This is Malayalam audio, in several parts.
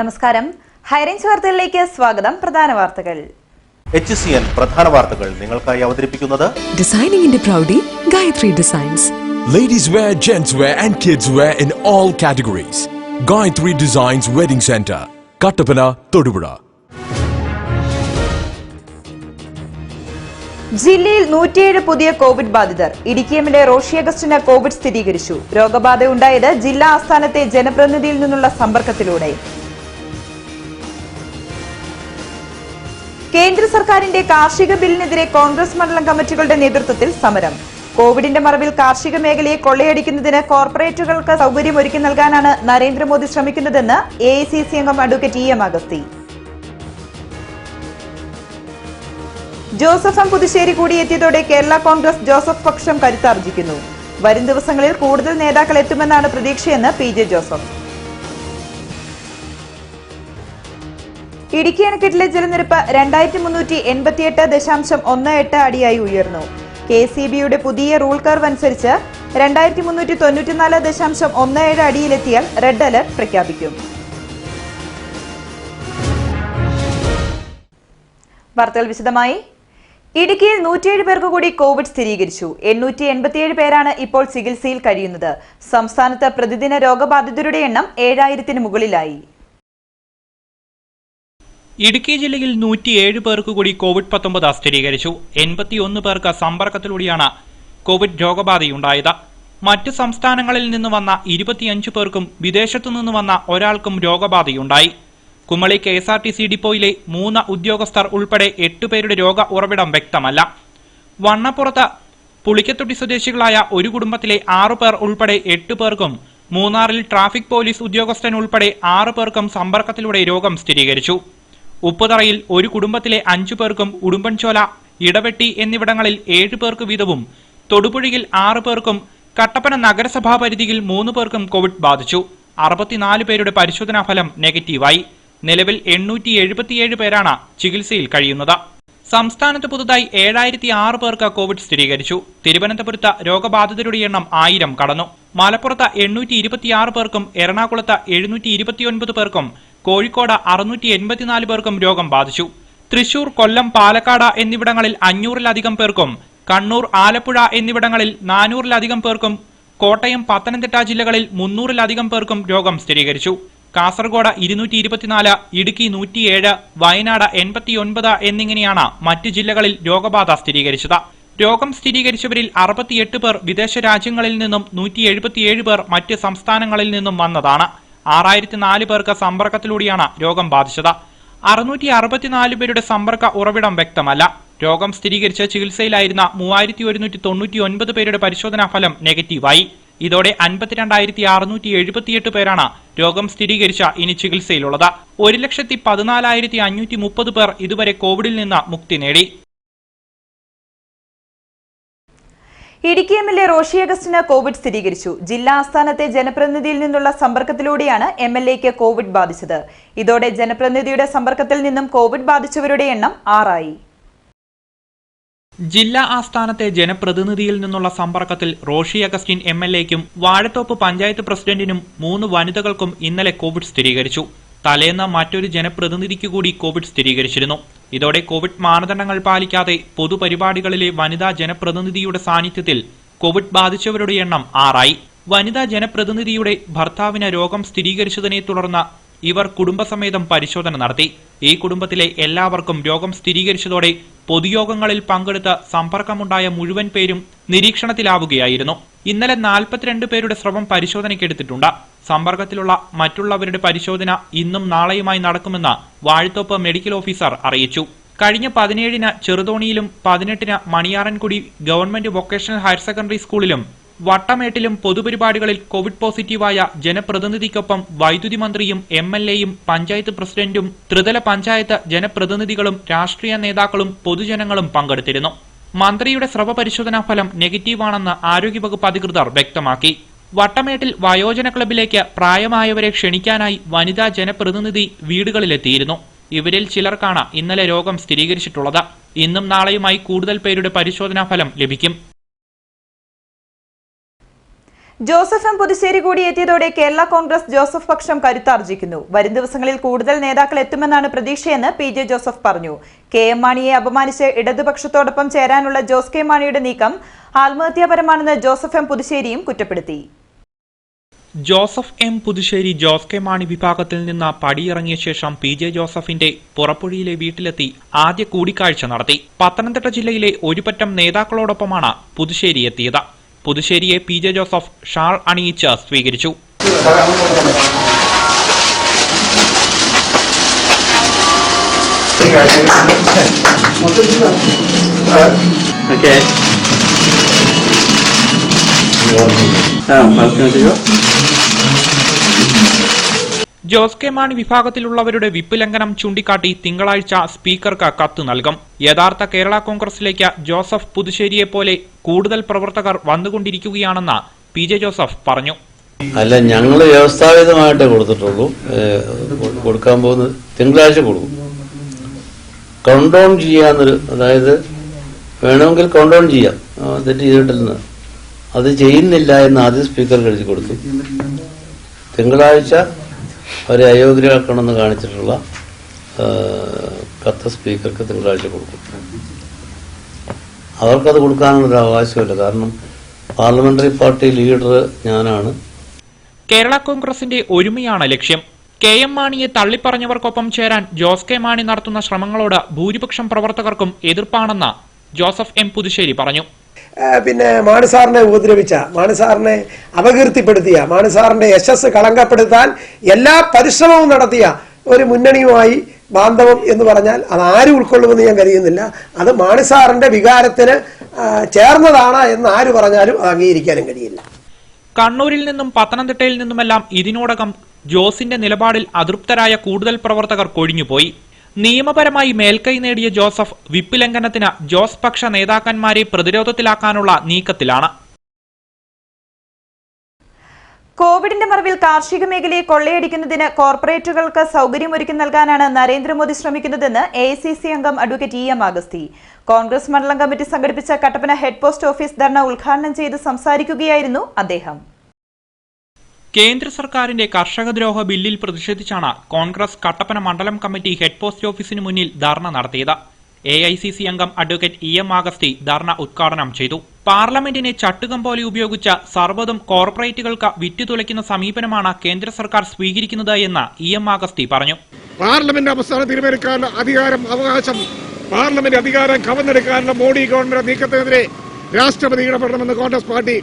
നമസ്കാരം. ഹൈറേഞ്ച് വാർത്തകളിലേക്ക് സ്വാഗതം. പ്രധാന വാർത്തകൾ. HCN പ്രധാന വാർത്തകൾ നിങ്ങൾക്കായി അവതരിപ്പിക്കുന്നത് ഡിസൈനിങ്ങിന്റെ പ്രൗഢി Gayathri designs. Ladies wear, gents wear and kids wear in all categories. Gayatri Designs Wedding Center, Kattapana, Thodupuzha. ജില്ലയിൽ 107 പുതിയ കോവിഡ് ബാധിതർ. ഇടുക്കി എംഎൽഎ റോഷി അഗസ്റ്റിന് കോവിഡ് സ്ഥിരീകരിച്ചു. രോഗബാധയുണ്ടായത് ജില്ലാ ആസ്ഥാനത്തെ ജനപ്രതിനിധിയിൽ നിന്നുള്ള സമ്പർക്കത്തിലൂടെ. കേന്ദ്ര സർക്കാരിന്റെ കാർഷിക ബില്ലിനെതിരെ കോൺഗ്രസ് മണ്ഡലം കമ്മിറ്റികളുടെ നേതൃത്വത്തിൽ സമരം. കോവിഡിന്റെ മറവിൽ കാർഷിക മേഖലയെ കൊള്ളയടിക്കുന്നതിന് കോർപ്പറേറ്റുകൾക്ക് സൗകര്യമൊരുക്കി നൽകാനാണ് നരേന്ദ്രമോദി ശ്രമിക്കുന്നതെന്ന് AICC അംഗം advocate EM Agasthi. Joseph M Puthussery കൂടി എത്തിയതോടെ കേരള കോൺഗ്രസ് ജോസഫ് പക്ഷം കരുത്താർജിക്കുന്നു. വരും ദിവസങ്ങളിൽ കൂടുതൽ നേതാക്കൾ എത്തുമെന്നാണ് പ്രതീക്ഷയെന്ന് PJ ജോസഫ്. ഇടുക്കി അണക്കെട്ടിലെ ജലനിരപ്പ് 2388.18 അടിയായി ഉയർന്നു. KCBയുടെ പുതിയ റൂൾ കർവ് അനുസരിച്ച് 2394.17 അടിയിലെത്തിയാൽ റെഡ് അലർട്ട് പ്രഖ്യാപിക്കും. വാർത്തകൾ വിശദമായി. ഇടുക്കിയിൽ 107 പേർക്ക് കൂടി കോവിഡ് സ്ഥിരീകരിച്ചു. 887 പേരാണ് ഇപ്പോൾ ചികിത്സയിൽ കഴിയുന്നത്. സംസ്ഥാനത്ത് പ്രതിദിന രോഗബാധിതരുടെ എണ്ണം 7000-ന് മുകളിലായി. ഇടുക്കി ജില്ലയിൽ 107 പേർക്ക് കൂടി COVID-19 സ്ഥിരീകരിച്ചു. 81 പേർക്ക് സമ്പർക്കത്തിലൂടെയാണ് കോവിഡ് രോഗബാധയുണ്ടായത്. മറ്റ് സംസ്ഥാനങ്ങളിൽ നിന്ന് വന്ന 25 പേർക്കും വിദേശത്തു നിന്ന് വന്ന ഒരാൾക്കും രോഗബാധയുണ്ടായി. കുമളി KSRTC ഡിപ്പോയിലെ 3 ഉദ്യോഗസ്ഥർ ഉൾപ്പെടെ 8 പേരുടെ രോഗ ഉറവിടം വ്യക്തമല്ല. വണ്ണപ്പുറത്ത് പുളിക്കത്തൊട്ടി സ്വദേശികളായ ഒരു കുടുംബത്തിലെ 6 പേർ ഉൾപ്പെടെ 8 പേർക്കും മൂന്നാറിൽ ട്രാഫിക് പോലീസ് ഉദ്യോഗസ്ഥൻ ഉൾപ്പെടെ 6 പേർക്കും സമ്പർക്കത്തിലൂടെ രോഗം സ്ഥിരീകരിച്ചു. ഉപ്പുതറയിൽ ഒരു കുടുംബത്തിലെ 5 പേർക്കും ഉടുമ്പൻചോല, ഇടവെട്ടി എന്നിവിടങ്ങളിൽ 7 പേർക്ക് വീതവും തൊടുപുഴയിൽ 6 പേർക്കും കട്ടപ്പന നഗരസഭാ പരിധിയിൽ 3 പേർക്കും കോവിഡ് ബാധിച്ചു. 64 പേരുടെ പരിശോധനാ ഫലം നെഗറ്റീവായി. നിലവിൽ 877 പേരാണ് ചികിത്സയിൽ കഴിയുന്നത്. സംസ്ഥാനത്ത് പുതുതായി 7006 പേർക്ക് കോവിഡ് സ്ഥിരീകരിച്ചു. തിരുവനന്തപുരത്ത് രോഗബാധിതരുടെ എണ്ണം 1000 കടന്നു. മലപ്പുറത്ത് 826 പേർക്കും എറണാകുളത്ത് 729 പേർക്കും കോഴിക്കോട് 684 പേർക്കും രോഗം ബാധിച്ചു. തൃശൂർ, കൊല്ലം, പാലക്കാട് എന്നിവിടങ്ങളിൽ 500-ലധികം പേർക്കും കണ്ണൂർ, ആലപ്പുഴ എന്നിവിടങ്ങളിൽ 400-ലധികം പേർക്കും കോട്ടയം, പത്തനംതിട്ട ജില്ലകളിൽ 300-ലധികം പേർക്കും രോഗം സ്ഥിരീകരിച്ചു. കാസർഗോഡ് 224, ഇടുക്കി 107, വയനാട് 89 എന്നിങ്ങനെയാണ് മറ്റ് ജില്ലകളിൽ രോഗബാധ സ്ഥിരീകരിച്ചത്. രോഗം സ്ഥിരീകരിച്ചവരിൽ 68 പേർ വിദേശ രാജ്യങ്ങളിൽ നിന്നും 177 പേർ മറ്റ് സംസ്ഥാനങ്ങളിൽ നിന്നും വന്നതാണ്. 6004 പേർക്ക് സമ്പർക്കത്തിലൂടെയാണ് രോഗം ബാധിച്ചത്. 664 പേരുടെ സമ്പർക്ക ഉറവിടം വ്യക്തമല്ല. രോഗം സ്ഥിരീകരിച്ച് ചികിത്സയിലായിരുന്ന 3199 പേരുടെ പരിശോധനാ ഫലം നെഗറ്റീവായി. ഇതോടെ 52,678 പേരാണ് രോഗം സ്ഥിരീകരിച്ച ഇനി ചികിത്സയിലുള്ളത്. 1,14,530 പേർ ഇതുവരെ കോവിഡിൽ നിന്ന് മുക്തി നേടി. ഇടുക്കി എംഎൽഎ റോഷി അഗസ്റ്റിന് കോവിഡ് സ്ഥിരീകരിച്ചു. ജില്ലാ ആസ്ഥാനത്തെ ജനപ്രതിനിധിയിൽ നിന്നുള്ള സമ്പർക്കത്തിലൂടെയാണ് MLAക്ക് കോവിഡ് ബാധിച്ചത്. ഇതോടെ ജനപ്രതിനിധിയുടെ സമ്പർക്കത്തിൽ നിന്നും കോവിഡ് ബാധിച്ചവരുടെ എണ്ണം 6 ആയി. ജില്ലാ ആസ്ഥാനത്തെ ജനപ്രതിനിധിയിൽ നിന്നുള്ള സമ്പർക്കത്തിൽ റോഷി അഗസ്റ്റിൻ MLAക്കും വാഴത്തോപ്പ് പഞ്ചായത്ത് പ്രസിഡന്റിനും 3 വനിതകൾക്കും ഇന്നലെ കോവിഡ് സ്ഥിരീകരിച്ചു. തലേന്ന് മറ്റൊരു ജനപ്രതിനിധിക്ക് കൂടി കോവിഡ് സ്ഥിരീകരിച്ചിരുന്നു. ഇതോടെ കോവിഡ് മാനദണ്ഡങ്ങൾ പാലിക്കാതെ പൊതുപരിപാടികളിലെ വനിതാ ജനപ്രതിനിധിയുടെ സാന്നിധ്യത്തിൽ കോവിഡ് ബാധിച്ചവരുടെ എണ്ണം 6 ആയി. വനിതാ ജനപ്രതിനിധിയുടെ ഭർത്താവിന് രോഗം സ്ഥിരീകരിച്ചതിനെ തുടർന്ന് ഇവർ കുടുംബസമേതം പരിശോധന നടത്തി. ഈ കുടുംബത്തിലെ എല്ലാവർക്കും രോഗം സ്ഥിരീകരിച്ചതോടെ പൊതുയോഗങ്ങളിൽ പങ്കെടുത്ത് സമ്പർക്കമുണ്ടായ മുഴുവൻ പേരും നിരീക്ഷണത്തിലാവുകയായിരുന്നു. ഇന്നലെ 42 പേരുടെ സ്രവം പരിശോധനയ്ക്കെടുത്തിട്ടുണ്ട്. സമ്പർക്കത്തിലുള്ള മറ്റുള്ളവരുടെ പരിശോധന ഇന്നും നാളെയുമായി നടക്കുമെന്ന് വാഴത്തോപ്പ് മെഡിക്കൽ ഓഫീസർ അറിയിച്ചു. കഴിഞ്ഞ 17-ന് ചെറുതോണിയിലും 18-ന് Maniyarankudi government vocational higher secondary സ്കൂളിലും വട്ടമേട്ടിലും പൊതുപരിപാടികളിൽ കോവിഡ് പോസിറ്റീവായ ജനപ്രതിനിധിക്കൊപ്പം വൈദ്യുതി മന്ത്രിയും MLAയും പഞ്ചായത്ത് പ്രസിഡന്റും ത്രിതല പഞ്ചായത്ത് ജനപ്രതിനിധികളും രാഷ്ട്രീയ നേതാക്കളും പൊതുജനങ്ങളും പങ്കെടുത്തിരുന്നു. മന്ത്രിയുടെ സ്രവ പരിശോധനാ ഫലം നെഗറ്റീവാണെന്ന് ആരോഗ്യവകുപ്പ് അധികൃതർ വ്യക്തമാക്കി. വട്ടമേട്ടിൽ വയോജന ക്ലബിലേക്ക് പ്രായമായവരെ ക്ഷണിക്കാനായി വനിതാ ജനപ്രതിനിധി വീടുകളിലെത്തിയിരുന്നു. ഇവരിൽ ചിലർക്കാണ് ഇന്നലെ രോഗം സ്ഥിരീകരിച്ചിട്ടുള്ളത്. ഇന്നും നാളെയുമായി കൂടുതൽ പേരുടെ പരിശോധനാ ഫലം ലഭിക്കും. ജോസഫ് എം പുതുശ്ശേരി കൂടി എത്തിയതോടെ കേരള കോൺഗ്രസ് ജോസഫ് പക്ഷം കരുത്താർജിക്കുന്നു. വരും ദിവസങ്ങളിൽ കൂടുതൽ നേതാക്കൾ എത്തുമെന്നാണ് പ്രതീക്ഷയെന്ന് പി ജെ ജോസഫ് പറഞ്ഞു. കെ എം മാണിയെ അപമാനിച്ച് ഇടതുപക്ഷത്തോടൊപ്പം ചേരാനുള്ള ജോസ് കെ മാണിയുടെ നീക്കം ആത്മഹത്യാപരമാണെന്ന് ജോസഫ് എം പുതുശ്ശേരിയും കുറ്റപ്പെടുത്തി. Joseph M Puthussery Jose K Mani വിഭാഗത്തിൽ നിന്ന് പടിയിറങ്ങിയ ശേഷം പി ജെ ജോസഫിന്റെ പുറപ്പുഴിയിലെ വീട്ടിലെത്തി ആദ്യ കൂടിക്കാഴ്ച നടത്തി. പത്തനംതിട്ട ജില്ലയിലെ ഒരുപറ്റം നേതാക്കളോടൊപ്പമാണ് പുതുശ്ശേരി എത്തിയത്. പുതുശ്ശേരിയെ പി ജെ ജോസഫ് ഷാൾ അണിയിച്ച് സ്വീകരിച്ചു. ജോസ് കെ മാണി വിഭാഗത്തിലുള്ളവരുടെ വിപ്പ് ലംഘനം ചൂണ്ടിക്കാട്ടി തിങ്കളാഴ്ച സ്പീക്കർക്ക് കത്ത് നൽകും. യഥാർത്ഥ കേരള കോൺഗ്രസിലേക്ക് ജോസഫ് പുതുശ്ശേരിയെ പോലെ കൂടുതൽ പ്രവർത്തകർ വന്നുകൊണ്ടിരിക്കുകയാണെന്ന് പി ജെ ജോസഫ് പറഞ്ഞു. അല്ല, ഞങ്ങൾ വ്യവസ്ഥാപിതമായിട്ടേ കൊടുത്തിട്ടുള്ളൂ. കൊടുക്കാൻ പോകുന്നത് തിങ്കളാഴ്ച കൊടുക്കും. കൗണ്ട് ഡൗൺ ചെയ്യാന്നൊരു, അതായത് വേണമെങ്കിൽ കൗണ്ട് ഡൗൺ ചെയ്യാം, തെറ്റ് ചെയ്തിട്ടില്ലെന്ന്. അത് ചെയ്യുന്നില്ല എന്ന് ആദ്യം സ്പീക്കർക്ക് എഴുതി കൊടുത്തു. തിങ്കളാഴ്ച അവരെ അയോഗ്യരാക്കണമെന്ന് കാണിച്ചിട്ടുള്ള കത്ത് സ്പീക്കർക്ക് തിങ്കളാഴ്ച കൊടുക്കും. അവർക്കത് കൊടുക്കാനുള്ളൊരു അവകാശമില്ല. കാരണം പാർലമെന്ററി പാർട്ടി ലീഡർ ഞാനാണ്. കേരള കോൺഗ്രസിന്റെ ഒരുമയാണ് ലക്ഷ്യം. കെ എം മാണിയെ തള്ളിപ്പറഞ്ഞവർക്കൊപ്പം ചേരാൻ ജോസ് കെ മാണി നടത്തുന്ന ശ്രമങ്ങളോട് ഭൂരിപക്ഷം പ്രവർത്തകർക്കും എതിർപ്പാണെന്ന് ജോസഫ് എം പുതുശ്ശേരി പറഞ്ഞു. പിന്നെ മാണിസാറിനെ ഉപദ്രവിച്ച, മാണിസാറിനെ അപകീർത്തിപ്പെടുത്തിയ, മാണിസാറിന്റെ യശസ് കളങ്കപ്പെടുത്താൻ എല്ലാ പരിശ്രമവും നടത്തിയ ഒരു മുന്നണിയുമായി ബാന്ധവം എന്ന് പറഞ്ഞാൽ അത് ആരും ഉൾക്കൊള്ളുമെന്ന് ഞാൻ കരുതുന്നില്ല. അത് മാണിസാറിന്റെ വികാരത്തിന് ചേർന്നതാണ് എന്ന് ആര് പറഞ്ഞാലും അത് അംഗീകരിക്കാനും കഴിയില്ല. കണ്ണൂരിൽ നിന്നും പത്തനംതിട്ടയിൽ നിന്നുമെല്ലാം ഇതിനോടകം ജോസിന്റെ നിലപാടിൽ അതൃപ്തരായ കൂടുതൽ പ്രവർത്തകർ കൊഴിഞ്ഞുപോയി. നിയമപരമായി മേൽക്കൈ നേടിയ ജോസഫ് വിപ്പ് ലംഘനത്തിന് ജോസ് പക്ഷ നേതാക്കന്മാരെ പ്രതിരോധത്തിലാക്കാനുള്ള നീക്കത്തിലാണ്. കോവിഡിന്റെ മറവിൽ കാർഷിക മേഖലയെ കൊള്ളയടിക്കുന്നതിന് കോർപ്പറേറ്റുകൾക്ക് സൗകര്യമൊരുക്കി നൽകാനാണ് നരേന്ദ്രമോദി ശ്രമിക്കുന്നതെന്ന് AICC അംഗം അഡ്വക്കേറ്റ് EM ആഗസ്തി. കോൺഗ്രസ് മണ്ഡലം കമ്മിറ്റി സംഘടിപ്പിച്ച കട്ടപ്പന ഹെഡ് പോസ്റ്റ് ഓഫീസ് ധർണ ഉദ്ഘാടനം ചെയ്ത് സംസാരിക്കുകയായിരുന്നു അദ്ദേഹം. കേന്ദ്ര സർക്കാരിന്റെ കർഷകദ്രോഹ ബില്ലിൽ പ്രതിഷേധിച്ചാണ് കോൺഗ്രസ് കട്ടപ്പന മണ്ഡലം കമ്മിറ്റി ഹെഡ് പോസ്റ്റ് ഓഫീസിന് മുന്നിൽ ധർണ നടത്തിയത്. AICC അംഗം അഡ്വക്കേറ്റ് EM ആഗസ്തി ധർണ ഉദ്ഘാടനം ചെയ്തു. പാർലമെന്റിനെ ചട്ടുകം പോലെ ഉപയോഗിച്ച് സർവ്വതും കോർപ്പറേറ്റുകൾക്ക് വിറ്റുതുലയ്ക്കുന്ന സമീപനമാണ് കേന്ദ്ര സർക്കാർ സ്വീകരിക്കുന്നത് എന്ന് EM ആഗസ്തി പറഞ്ഞു. പാർലമെന്റ് അവസാനം തീരുമാനിക്കാനുള്ള അവകാശം പാർലമെന്റ് അധികാരം കവർന്നെടുക്കാനുള്ള മോഡി ഗവൺമെന്റ് നീക്കത്തിനെതിരെ രാഷ്ട്രപതി ഇടപെടണമെന്ന് കോൺഗ്രസ് പാർട്ടി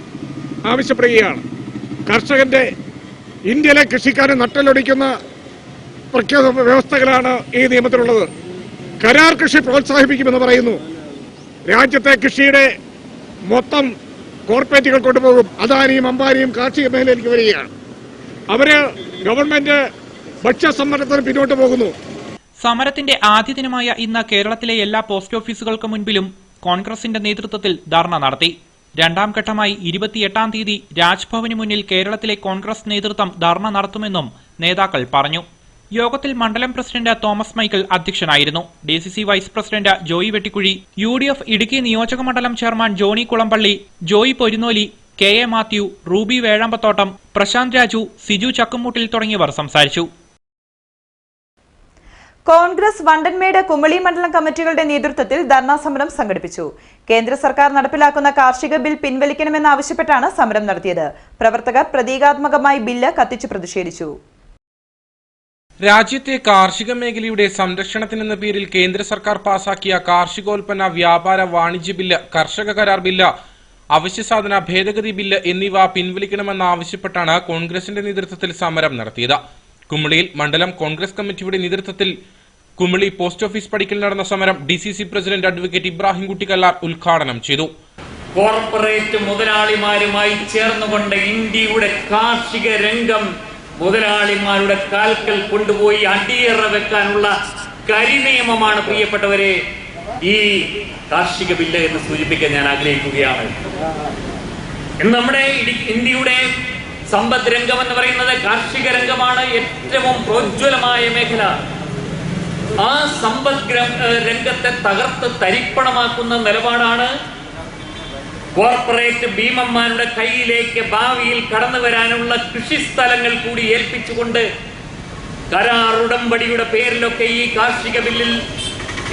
ആവശ്യപ്പെടുകയാണ്. കർഷകന്റെ ഇന്ത്യയിലെ കൃഷിക്കാരെ നട്ടലൊടിക്കുന്ന വ്യവസ്ഥകളാണ് ഈ നിയമത്തിലുള്ളത്. കരാർ കൃഷി പ്രോത്സാഹിപ്പിക്കുമെന്ന് പറയുന്നു. രാജ്യത്തെ കൃഷിയുടെ മൊത്തം കോർപ്പറേറ്റുകൾ കൊണ്ടുപോകും. അദാനിയും അംബാനിയും കാർഷിക മേഖലയിലേക്ക് വരികയാണ്. അവര് ഗവൺമെന്റ് ഭക്ഷ്യസമ്മർദ്ദത്തിന് പിന്നോട്ട് പോകുന്നു. സമരത്തിന്റെ ആദ്യ ദിനമായ ഇന്ന് കേരളത്തിലെ എല്ലാ പോസ്റ്റ് ഓഫീസുകൾക്ക് മുൻപിലും കോൺഗ്രസിന്റെ നേതൃത്വത്തിൽ ധർണ നടത്തി. രണ്ടാം ഘട്ടമായി 28-ാം തീയതി രാജ്ഭവന് മുന്നിൽ കേരളത്തിലെ കോൺഗ്രസ് നേതൃത്വം ധർണ നടത്തുമെന്നും നേതാക്കൾ പറഞ്ഞു. യോഗത്തിൽ മണ്ഡലം പ്രസിഡന്റ് തോമസ് മൈക്കിൾ അധ്യക്ഷനായിരുന്നു. DCC vice president Joy Vettikuzhy, UDF Idukki നിയോജക മണ്ഡലം ചെയർമാൻ ജോണി കുളമ്പള്ളി, ജോയി പൊരുന്നോലി, KA മാത്യു, റൂബി വേഴമ്പത്തോട്ടം, പ്രശാന്ത് രാജു, സിജു ചക്കുമൂട്ടിൽ തുടങ്ങിയവർ സംസാരിച്ചു. കോൺഗ്രസ് വണ്ടൻമേട് കുമളി മണ്ഡലം കമ്മിറ്റികളുടെ നേതൃത്വത്തിൽ ധർണാ സമരം സംഘടിപ്പിച്ചു. കേന്ദ്ര സർക്കാർ നടപ്പിലാക്കുന്ന കാർഷിക ബിൽ പിൻവലിക്കണമെന്നാവശ്യപ്പെട്ടാണ് സമരം നടത്തിയത്. പ്രവർത്തകർ പ്രതീകാത്മകമായി ബില്ല് കത്തിച്ചു പ്രതിഷേധിച്ചു. രാജ്യത്തെ കാർഷിക മേഖലയുടെ സംരക്ഷണത്തിനെന്ന പേരിൽ കേന്ദ്ര സർക്കാർ പാസാക്കിയ കാർഷികോൽപ്പന്ന വ്യാപാര വാണിജ്യ ബില്ല്, കർഷക കരാർ ബില്ല്, അവശ്യസാധന ഭേദഗതി ബില്ല് എന്നിവ പിൻവലിക്കണമെന്നാവശ്യപ്പെട്ടാണ് കോൺഗ്രസിന്റെ നേതൃത്വത്തിൽ സമരം നടത്തിയത്. കുമളിയിൽ മണ്ഡലം കോൺഗ്രസ് കമ്മിറ്റിയുടെ നേതൃത്വത്തിൽ കുമളി പോസ്റ്റ് ഓഫീസ് പടിക്കൽ നടന്ന സമരം DCC president advocate Ibrahim Kuttikkallar ഉദ്ഘാടനം ചെയ്തു. കോർപ്പറേറ്റ് മുതലാളിമാരുമായി ചേർന്നുകൊണ്ട് ഇന്ത്യയുടെ കാർഷിക രംഗം മുതലാളിമാരുടെ കാൽക്കൽ കൊണ്ടുപോയി അടിയറ വെക്കാനുള്ള കരിനിയമമാണ് പ്രിയപ്പെട്ടവരെ ഈ കാർഷിക ബില്ല് എന്ന് സൂചിപ്പിക്കാൻ ഞാൻ ആഗ്രഹിക്കുകയാണ്. നമ്മുടെ ഇന്ത്യയുടെ സമ്പദ് രംഗം എന്ന് പറയുന്നത് കാർഷിക രംഗമാണ് ഏറ്റവും പ്രോജ്വലമായ മേഖല. ആ സമ്പദ് രംഗത്തെ തകർത്ത് തരിപ്പണമാക്കുന്ന നിലപാടാണ് കോർപ്പറേറ്റ് ഭീമന്മാരുടെ കയ്യിലേക്ക് ഭാവിയിൽ കടന്നു വരാനുള്ള കൃഷിസ്ഥലങ്ങൾ കൂടി ഏൽപ്പിച്ചുകൊണ്ട് കരാർ ഉടമ്പടിയുടെ പേരിലൊക്കെ ഈ കാർഷിക ബില്ലിൽ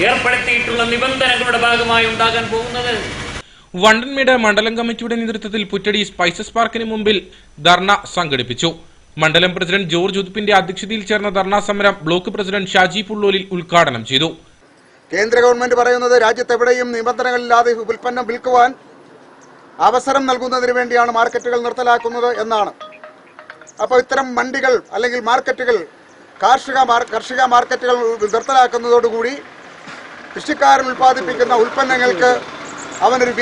ഏർപ്പെടുത്തിയിട്ടുള്ള നിബന്ധനകളുടെ ഭാഗമായി ഉണ്ടാകാൻ പോകുന്നത്. വണ്ടൻമേട് മണ്ഡലം കമ്മിറ്റിയുടെ നേതൃത്വത്തിൽ പുറ്റടി സ്പൈസസ് പാർക്കിന് മുമ്പിൽ ധർണ സംഘടിപ്പിച്ചു. മണ്ഡലം പ്രസിഡന്റ് ജോർജ് ഉതുപ്പിന്റെ അധ്യക്ഷതയിൽ ചേർന്ന ധർണാ സമരം ബ്ലോക്ക് പ്രസിഡന്റ് ഷാജി പുള്ളോലിൽ ഉദ്ഘാടനം ചെയ്തു. കേന്ദ്ര ഗവൺമെന്റ് പറയുന്നത് രാജ്യത്തെവിടെയും നിബന്ധനകളില്ലാതെ ഉൽപ്പന്നം വിൽക്കുവാൻ അവസരം നൽകുന്നതിന് വേണ്ടിയാണ് മാർക്കറ്റുകൾ നിർത്തലാക്കുന്നത് എന്നാണ്. അപ്പോൾ ഇത്തരം മണ്ടികൾ അല്ലെങ്കിൽ മാർക്കറ്റുകൾ കാർഷിക മാർക്കറ്റുകൾ നിർത്തലാക്കുന്നതോടുകൂടി കൃഷിക്കാരൻ ഉൽപ്പാദിപ്പിക്കുന്ന ഉൽപ്പന്നങ്ങൾക്ക് അവനൊരു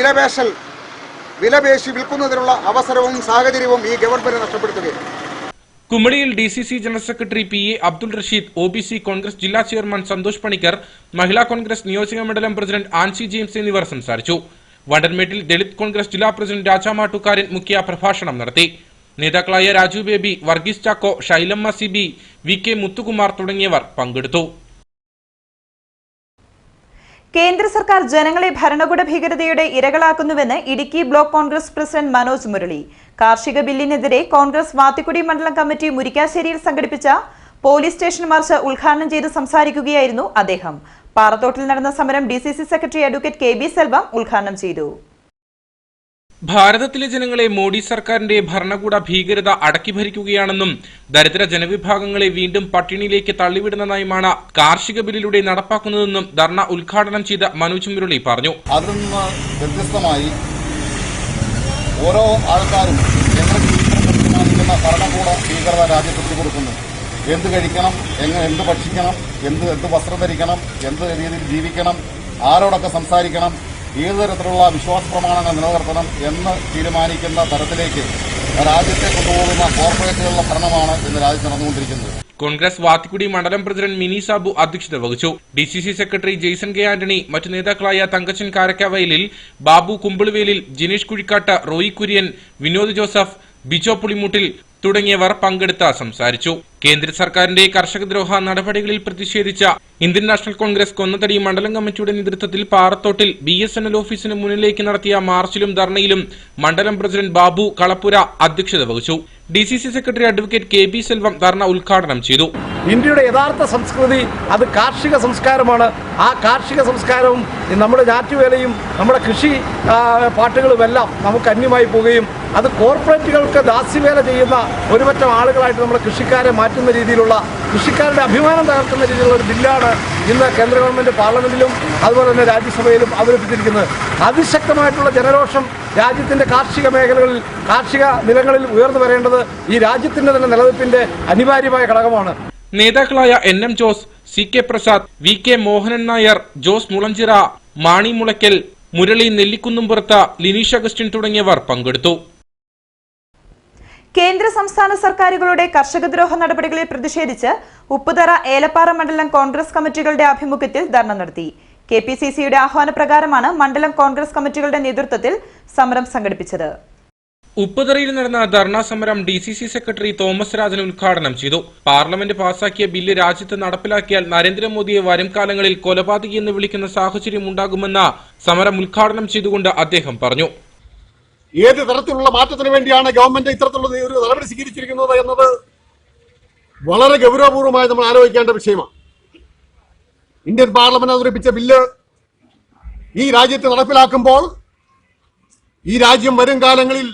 വിലപേശി വിൽക്കുന്നതിനുള്ള അവസരവും സാഹചര്യവും ഈ ഗവൺമെന്റ് നഷ്ടപ്പെടുത്തുകയാണ്. കുമളിയിൽ DCC general secretary PA Abdul Rasheed, OBC Congress ജില്ലാ ചെയർമാൻ സന്തോഷ് പണിക്കർ, മഹിളാ കോൺഗ്രസ് നിയോജക മണ്ഡലം പ്രസിഡന്റ് ആൻസി ജെയിംസ് എന്നിവർ സംസാരിച്ചു. വണ്ടൻമേട്ടിൽ ദളിത് കോൺഗ്രസ് ജില്ലാ പ്രസിഡന്റ് രാജാമാട്ടുകാരൻ മുഖ്യ പ്രഭാഷണം നടത്തി. നേതാക്കളായ രാജു ബേബി, വർഗീസ് ചാക്കോ, ശൈലമ്മ CB, VK മുത്തുകുമാർ തുടങ്ങിയവർ പങ്കെടുത്തു. കേന്ദ്ര സർക്കാർ ജനങ്ങളെ ഭരണകൂട ഭീകരതയുടെ ഇരകളാക്കുന്നുവെന്ന് ഇടുക്കി ബ്ലോക്ക് കോൺഗ്രസ് പ്രസിഡന്റ് മനോജ് മുരളി. കാർഷിക ബില്ലിനെതിരെ കോൺഗ്രസ് വാത്തിക്കുടി മണ്ഡലം കമ്മിറ്റി മുരിക്കാശ്ശേരിയിൽ സംഘടിപ്പിച്ച പോലീസ് സ്റ്റേഷൻ മാർച്ച് ഉദ്ഘാടനം ചെയ്ത് സംസാരിക്കുകയായിരുന്നു അദ്ദേഹം. പാറത്തോട്ടിൽ നടന്ന സമരം DCC secretary advocate KB Selvam ഉദ്ഘാടനം ചെയ്തു. ഭാരതത്തിലെ ജനങ്ങളെ മോഡി സർക്കാരിന്റെ ഭരണകൂട ഭീകരത അടക്കി ഭരിക്കുകയാണെന്നും ദരിദ്ര ജനവിഭാഗങ്ങളെ വീണ്ടും പട്ടിണിയിലേക്ക് തള്ളിവിടുന്ന നയമാണ് കാർഷിക ബില്ലിലൂടെ നടപ്പാക്കുന്നതെന്നും ധർണ ഉദ്ഘാടനം ചെയ്ത മനോജ് മുരളി പറഞ്ഞു. അതിൽ നിന്ന് വ്യത്യസ്തമായി ഓരോ ആൾക്കാരും തീരുമാനിക്കുന്ന ഭരണകൂട ഭീകരത രാജ്യത്ത് കൊടുക്കുന്നു. എന്ത് കഴിക്കണം, എന്ത് ഭക്ഷിക്കണം, എന്ത് വസ്ത്രം ധരിക്കണം, എന്ത് രീതിയിൽ ജീവിക്കണം, ആരോടൊക്കെ സംസാരിക്കണം, ഏത് തരത്തിലുള്ള വിശ്വാസ പ്രമാണങ്ങൾ നിലനിർത്തണം എന്ന് തീരുമാനിക്കുന്ന തരത്തിലേക്ക് രാജ്യത്തെ കൊണ്ടുപോകുന്ന കോർപ്പറേറ്റുകളുടെ ഭരണമാണ് ഇന്ന് രാജ്യത്ത് നടന്നുകൊണ്ടിരിക്കുന്നത്. കോൺഗ്രസ് വാത്തിക്കുടി മണ്ഡലം പ്രസിഡന്റ് മിനി സാബു അധ്യക്ഷത വഹിച്ചു. DCC secretary Jaison K Antony, മറ്റു നേതാക്കളായ തങ്കച്ചൻ കാരക്കാവയലിൽ, ബാബു കുമ്പിളുവേലിൽ, ജിനീഷ് കുഴിക്കാട്ട്, റോയി കുര്യൻ, വിനോദ് ജോസഫ്, ബിജോ പുളിമുട്ടിൽ തുടങ്ങിയവർ പങ്കെടുത്ത് സംസാരിച്ചു. കേന്ദ്ര സർക്കാരിന്റെ കർഷകദ്രോഹ നടപടികളിൽ പ്രതിഷേധിച്ച ഇന്ത്യൻ നാഷണൽ കോൺഗ്രസ് കൊന്നത്തടി മണ്ഡലം കമ്മിറ്റിയുടെ നേതൃത്വത്തിൽ പാറത്തോട്ടിൽ BSNL ഓഫീസിന് മുന്നിലേക്ക് നടത്തിയ മാർച്ചിലും ധർണയിലും മണ്ഡലം പ്രസിഡന്റ് ബാബു കളപ്പുര അധ്യക്ഷത വഹിച്ചു. DCC secretary advocate KB Selvam dharna ഉദ്ഘാടനം ചെയ്തു. ഇന്ത്യയുടെ യഥാർത്ഥ സംസ്കൃതി അത് കാർഷിക സംസ്കാരമാണ്. ആ കാർഷിക സംസ്കാരവും നമ്മുടെ ഞാറ്റുവേലയും നമ്മുടെ കൃഷി പാട്ടുകളുമെല്ലാം നമുക്ക് അന്യമായി പോവുകയും അത് കോർപ്പറേറ്റുകൾക്ക് ദാസ്യവേല ചെയ്യുന്ന ഒരുപറ്റം ആളുകളായിട്ട് നമ്മുടെ കൃഷിക്കാരെ മാറ്റുന്ന രീതിയിലുള്ള, കൃഷിക്കാരുടെ അഭിമാനം തകർക്കുന്ന രീതിയിലുള്ള ഒരു ബില്ലാണ് ഇന്ന് കേന്ദ്ര ഗവൺമെന്റ് പാർലമെന്റിലും അതുപോലെ തന്നെ രാജ്യസഭയിലും അവതരിപ്പിച്ചിരിക്കുന്നത്. അതിശക്തമായിട്ടുള്ള ജനരോഷം രാജ്യത്തിന്റെ കാർഷിക മേഖലകളിൽ, കാർഷിക നിലങ്ങളിൽ ഉയർന്നു വരേണ്ടത് ഈ രാജ്യത്തിന്റെ തന്നെ നിലനിൽപ്പിന്റെ അനിവാര്യമായ ഘടകമാണ്. നേതാക്കളായ NM Jose, CK Prasad, VK Mohanan Nair, Jose Mulanchira, Mani Mulakkal, Murali Nellikkunnumpurath, Lineesh Augustine തുടങ്ങിയവർ പങ്കെടുത്തു. കേന്ദ്ര സംസ്ഥാന സർക്കാരുകളുടെ കർഷകദ്രോഹ നടപടികളിൽ പ്രതിഷേധിച്ച് ഉപ്പുതറ, ഏലപ്പാറ മണ്ഡലം കോൺഗ്രസ് കമ്മിറ്റികളുടെ ആഭിമുഖ്യത്തിൽ ധർണ നടത്തി. KPCCയുടെ ആഹ്വാനപ്രകാരമാണ് മണ്ഡലം കോൺഗ്രസ് കമ്മിറ്റികളുടെ നേതൃത്വത്തിൽ സമരം സംഘടിപ്പിച്ചത്. ഉപ്പുതറയിൽ നടന്ന ധർണാ സമരം DCC സെക്രട്ടറി തോമസ് രാജൻ ഉദ്ഘാടനം ചെയ്തു. പാർലമെന്റ് പാസാക്കിയ ബില്ല് രാജ്യത്ത് നടപ്പിലാക്കിയാൽ നരേന്ദ്രമോദിയെ വരും കാലങ്ങളിൽ കൊലപാതകി എന്ന് വിളിക്കുന്ന സാഹചര്യം ഉണ്ടാകുമെന്ന് സമരം ഉദ്ഘാടനം ചെയ്തുകൊണ്ട് അദ്ദേഹം പറഞ്ഞു. ഏത് തരത്തിലുള്ള മാറ്റത്തിന് വേണ്ടിയാണ് ഗവൺമെന്റ് ഇത്തരത്തിലുള്ള ഒരു നടപടി സ്വീകരിച്ചിരിക്കുന്നത് എന്നത് വളരെ ഗൗരവപൂർവ്വമായി നമ്മൾ ആലോചിക്കേണ്ട വിഷയമാണ്. ഇന്ത്യൻ പാർലമെന്റ് അവതരിപ്പിച്ച ബില്ല് ഈ രാജ്യത്ത് നടപ്പിലാക്കുമ്പോൾ ഈ രാജ്യം വരും കാലങ്ങളിൽ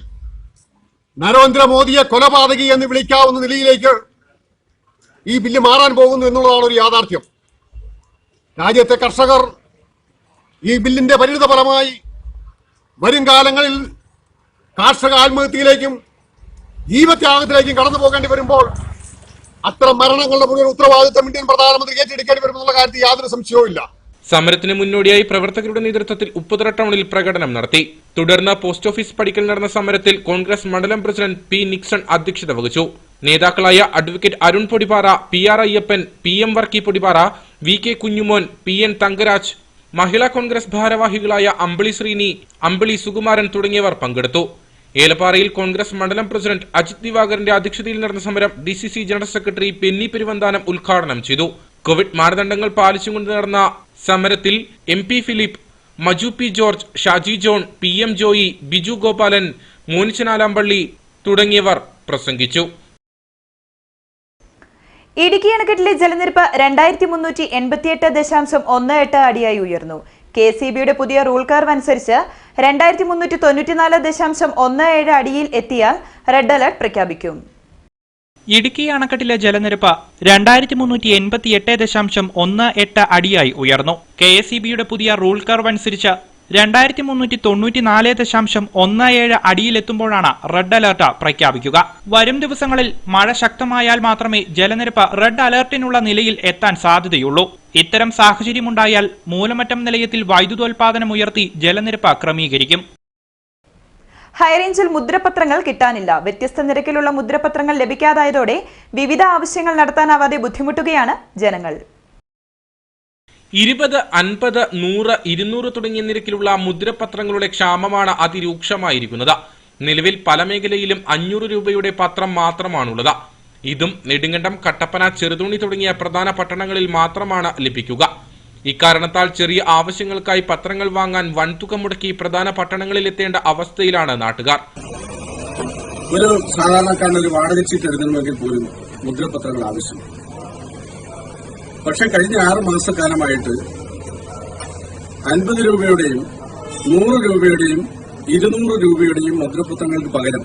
നരേന്ദ്രമോദിയെ കൊലപാതകി എന്ന് വിളിക്കാവുന്ന നിലയിലേക്ക് ഈ ബില്ല് മാറാൻ പോകുന്നു എന്നുള്ളതാണ് ഒരു യാഥാർത്ഥ്യം. രാജ്യത്തെ കർഷകർ ഈ ബില്ലിന്റെ പരിണിത ഫലമായി വരും കാലങ്ങളിൽ കാർഷിക ആത്മഹത്യയിലേക്കും ജീവത്യാഗത്തിലേക്കും കടന്നു പോകേണ്ടി വരുമ്പോൾ അത്തരം മരണങ്ങളുടെ മുഴുവൻ ഉത്തരവാദിത്വം ഇന്ത്യൻ പ്രധാനമന്ത്രി ഏറ്റെടുക്കേണ്ടി വരുമെന്നുള്ള കാര്യത്തിൽ യാതൊരു സംശയവുമില്ല. സമരത്തിന് മുന്നോടിയായി പ്രവർത്തകരുടെ നേതൃത്വത്തിൽ ഉപ്പുതറ ടൗണിൽ പ്രകടനം നടത്തി. തുടർന്ന് പോസ്റ്റ് ഓഫീസ് പടിക്കൽ നടന്ന സമരത്തിൽ കോൺഗ്രസ് മണ്ഡലം പ്രസിഡന്റ് P നിക്സൺ അധ്യക്ഷത വഹിച്ചു. നേതാക്കളായ advocate Arun Podippara, PR Ayyappan, PM Varkey Podippara, VK Kunjumon, PN Thankaraj, Mahila Congress ഭാരവാഹികളായ അമ്പിളി ശ്രീനി, അമ്പിളി സുകുമാരൻ തുടങ്ങിയവർ പങ്കെടുത്തു. ഏലപ്പാറയിൽ കോൺഗ്രസ് മണ്ഡലം പ്രസിഡന്റ് അജിത് ദിവാകരന്റെ അധ്യക്ഷതയിൽ നടന്ന സമരം DCC general secretary Penny Peruvanthanam ഉദ്ഘാടനം ചെയ്തു. കോവിഡ് മാനദണ്ഡങ്ങൾ പാലിച്ചുകൊണ്ട് നടന്ന സമരത്തിൽ MP Philip, Maju P George, Shaji John, PM Joy, Biju Gopalan, Monichan Nalampally തുടങ്ങിയവർ പ്രസംഗിച്ചു. ഇടുക്കി അണക്കെട്ടിലെ ജലനിരപ്പ് 2388.18 അടിയായി ഉയർന്നു. KCBയുടെ പുതിയ റൂൾ കർവ് അനുസരിച്ച് 2394.17 അടിയിൽ എത്തിയാൽ റെഡ് അലർട്ട് പ്രഖ്യാപിക്കും. ഇടുക്കി അണക്കെട്ടിലെ ജലനിരപ്പ് 2388.18 അടിയായി ഉയർന്നു. KCBയുടെ പുതിയ റൂൾ കർവ് അനുസരിച്ച് 2394.17 അടിയിലെത്തുമ്പോഴാണ് റെഡ് അലർട്ട് പ്രഖ്യാപിക്കുക. വരും ദിവസങ്ങളിൽ മഴ ശക്തമായാൽ മാത്രമേ ജലനിരപ്പ് റെഡ് അലർട്ടിനുള്ള നിലയിൽ എത്താൻ സാധ്യതയുള്ളൂ. ഇത്തരം സാഹചര്യമുണ്ടായാൽ മൂലമറ്റം നിലയത്തിൽ വൈദ്യുതോൽപാദനം ഉയർത്തി ജലനിരപ്പ് ക്രമീകരിക്കും. ഹൈറേഞ്ചിൽ മുദ്രപത്രങ്ങൾ കിട്ടാനില്ല. വ്യത്യസ്ത നിരക്കിലുള്ള മുദ്രപത്രങ്ങൾ ലഭിക്കാതായതോടെ വിവിധ ആവശ്യങ്ങൾ നടത്താനാവാതെ ബുദ്ധിമുട്ടുകയാണ് ജനങ്ങൾ. 20, 50, 100, 200 തുടങ്ങിയ നിരക്കിലുള്ള മുദ്രപത്രങ്ങളുടെ ക്ഷാമമാണ് അതിരൂക്ഷമായിരിക്കുന്നത്. നിലവിൽ പല മേഖലയിലും 500 രൂപയുടെ പത്രം മാത്രമാണുള്ളത്. ഇതും നെടുങ്കണ്ടം, കട്ടപ്പന, ചെറുതോണി തുടങ്ങിയ പ്രധാന പട്ടണങ്ങളിൽ മാത്രമാണ് ലഭിക്കുക. ഇക്കാരണത്താൽ ചെറിയ ആവശ്യങ്ങൾക്കായി പത്രങ്ങൾ വാങ്ങാൻ വൻതുക മുടക്കി പ്രധാന പട്ടണങ്ങളിൽ എത്തേണ്ട അവസ്ഥയിലാണ് നാട്ടുകാർ. ഒരു സാധാരണക്കാരന് ഒരു വാടക ചീട്ട് എടുക്കണമെങ്കിൽ പോലും മുദ്രപത്രങ്ങൾ ആവശ്യം. പക്ഷെ കഴിഞ്ഞ 6 മാസക്കാലമായിട്ട് 50 രൂപയുടെയും 100 രൂപയുടെയും 200 രൂപയുടെയും മുദ്രപത്രങ്ങൾക്ക് പകരം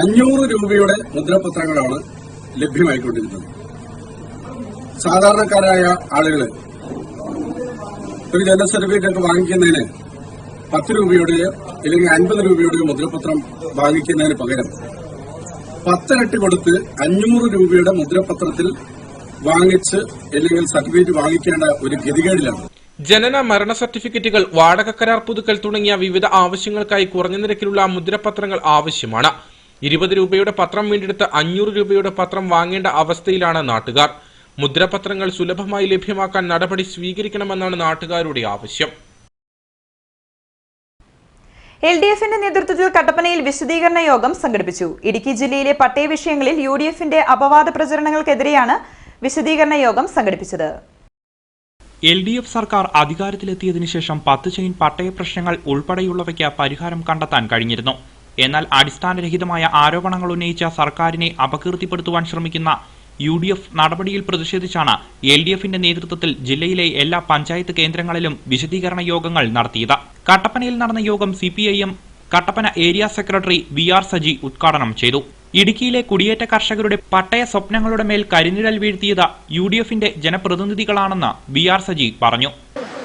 500 രൂപയുടെ മുദ്രപത്രങ്ങളാണ് ലഭ്യമായിക്കൊണ്ടിരുന്നത്. സാധാരണക്കാരായ ആളുകൾ ഒരു ജനന സർട്ടിഫിക്കറ്റ് ഒക്കെ വാങ്ങിക്കുന്നതിന് 10 രൂപയുടെയോ അല്ലെങ്കിൽ 50 രൂപയുടെയോ മുദ്രപത്രം വാങ്ങിക്കുന്നതിന് പകരം 10 ഇരട്ടി കൊടുത്ത് 500 രൂപയുടെ മുദ്രപത്രത്തിൽ വാങ്ങിച്ച് അല്ലെങ്കിൽ സർട്ടിഫിക്കറ്റ് വാങ്ങിക്കേണ്ട ഒരു ഗതികേടിലാണ്. ജനന മരണ സർട്ടിഫിക്കറ്റുകൾ, വാടക കരാർ പുതുക്കൽ തുടങ്ങിയ വിവിധ ആവശ്യങ്ങൾക്കായി കുറഞ്ഞ നിരക്കിലുള്ള മുദ്രപത്രങ്ങൾ ആവശ്യമാണ്. 20 രൂപയുടെ പത്രം വീണ്ടെടുത്ത് 500 രൂപയുടെ പത്രം വാങ്ങേണ്ട അവസ്ഥയിലാണ് നാട്ടുകാർ. മുദ്രപത്രങ്ങൾ സുലഭമായി ലഭ്യമാക്കാൻ നടപടി സ്വീകരിക്കണമെന്നാണ് നാട്ടുകാരുടെ ആവശ്യം. LDFന്റെ നേതൃത്വത്തിൽ കട്ടപ്പനയിൽ വിശദീകരണ യോഗം സംഘടിപ്പിച്ചു. ഇടുക്കി ജില്ലയിലെ പട്ടയ വിഷയങ്ങളിൽ UDFന്റെ അപവാദ പ്രചരണങ്ങൾക്കെതിരെയാണ് വിശദീകരണ യോഗം സംഘടിപ്പിച്ചത്. LDF സർക്കാർ അധികാരത്തിലെത്തിയതിനു ശേഷം 10 ചെയിൻ പട്ടയ പ്രശ്നങ്ങൾ ഉൾപ്പെടെയുള്ളവയ്ക്ക് പരിഹാരം കണ്ടെത്താൻ കഴിഞ്ഞിരുന്നു. എന്നാൽ അടിസ്ഥാനരഹിതമായ ആരോപണങ്ങൾ ഉന്നയിച്ച സർക്കാരിനെ അപകീർത്തിപ്പെടുത്തുവാൻ ശ്രമിക്കുന്ന UDF നടപടിയിൽ പ്രതിഷേധിച്ചാണ് LDFന്റെ നേതൃത്വത്തിൽ ജില്ലയിലെ എല്ലാ പഞ്ചായത്ത് കേന്ദ്രങ്ങളിലും വിശദീകരണ യോഗങ്ങൾ നടത്തിയത്. കട്ടപ്പനയിൽ നടന്ന യോഗം CPIM Kattappana area secretary VR Saji ഉദ്ഘാടനം ചെയ്തു. ഇടുക്കിയിലെ കുടിയേറ്റ കർഷകരുടെ പട്ടയ സ്വപ്നങ്ങളുടെ മേൽ കരിനിഴൽ വീഴ്ത്തിയത് UDFന്റെ ജനപ്രതിനിധികളാണെന്ന് VR സജി പറഞ്ഞു.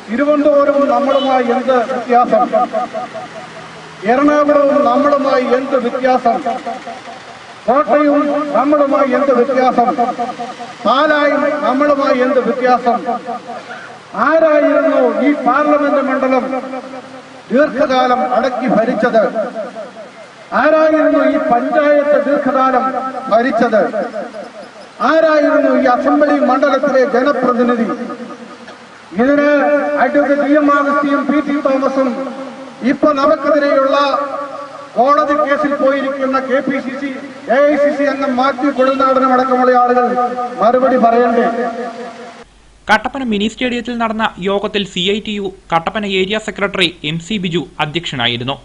തിരുവനന്തപുരവും നമ്മളുമായി എന്ത് വ്യത്യാസം, എറണാകുളവും നമ്മളുമായി എന്ത് വ്യത്യാസം, കോട്ടയവും നമ്മളുമായി എന്ത് വ്യത്യാസം, പാലായും നമ്മളുമായി എന്ത് വ്യത്യാസം. ആരായിരുന്നു ഈ പാർലമെന്റ് മണ്ഡലം ദീർഘകാലം അടക്കി ഭരിച്ചത്? ആരായിരുന്നു ഈ പഞ്ചായത്ത് ദീർഘകാലം ഭരിച്ചത്? ആരായിരുന്നു ഈ അസംബ്ലി മണ്ഡലത്തിലെ ജനപ്രതിനിധി? ഇതിന് അഡ്വക്കേറ്റ് DM ആഗസ്റ്റിയും PT തോമസും ഇപ്പൊ നമുക്കെതിരെയുള്ള കോടതി കേസിൽ പോയിരിക്കുന്ന KPCC AICC അംഗം മാത്യു കൊളുനാടനും അടക്കമുള്ള ആളുകൾ മറുപടി പറയണ്ടേ? കട്ടപ്പന മിനി സ്റ്റേഡിയത്തിൽ നടന്ന യോഗത്തിൽ CITU Kattappana area secretary MC Biju അധ്യക്ഷനായിരുന്നു.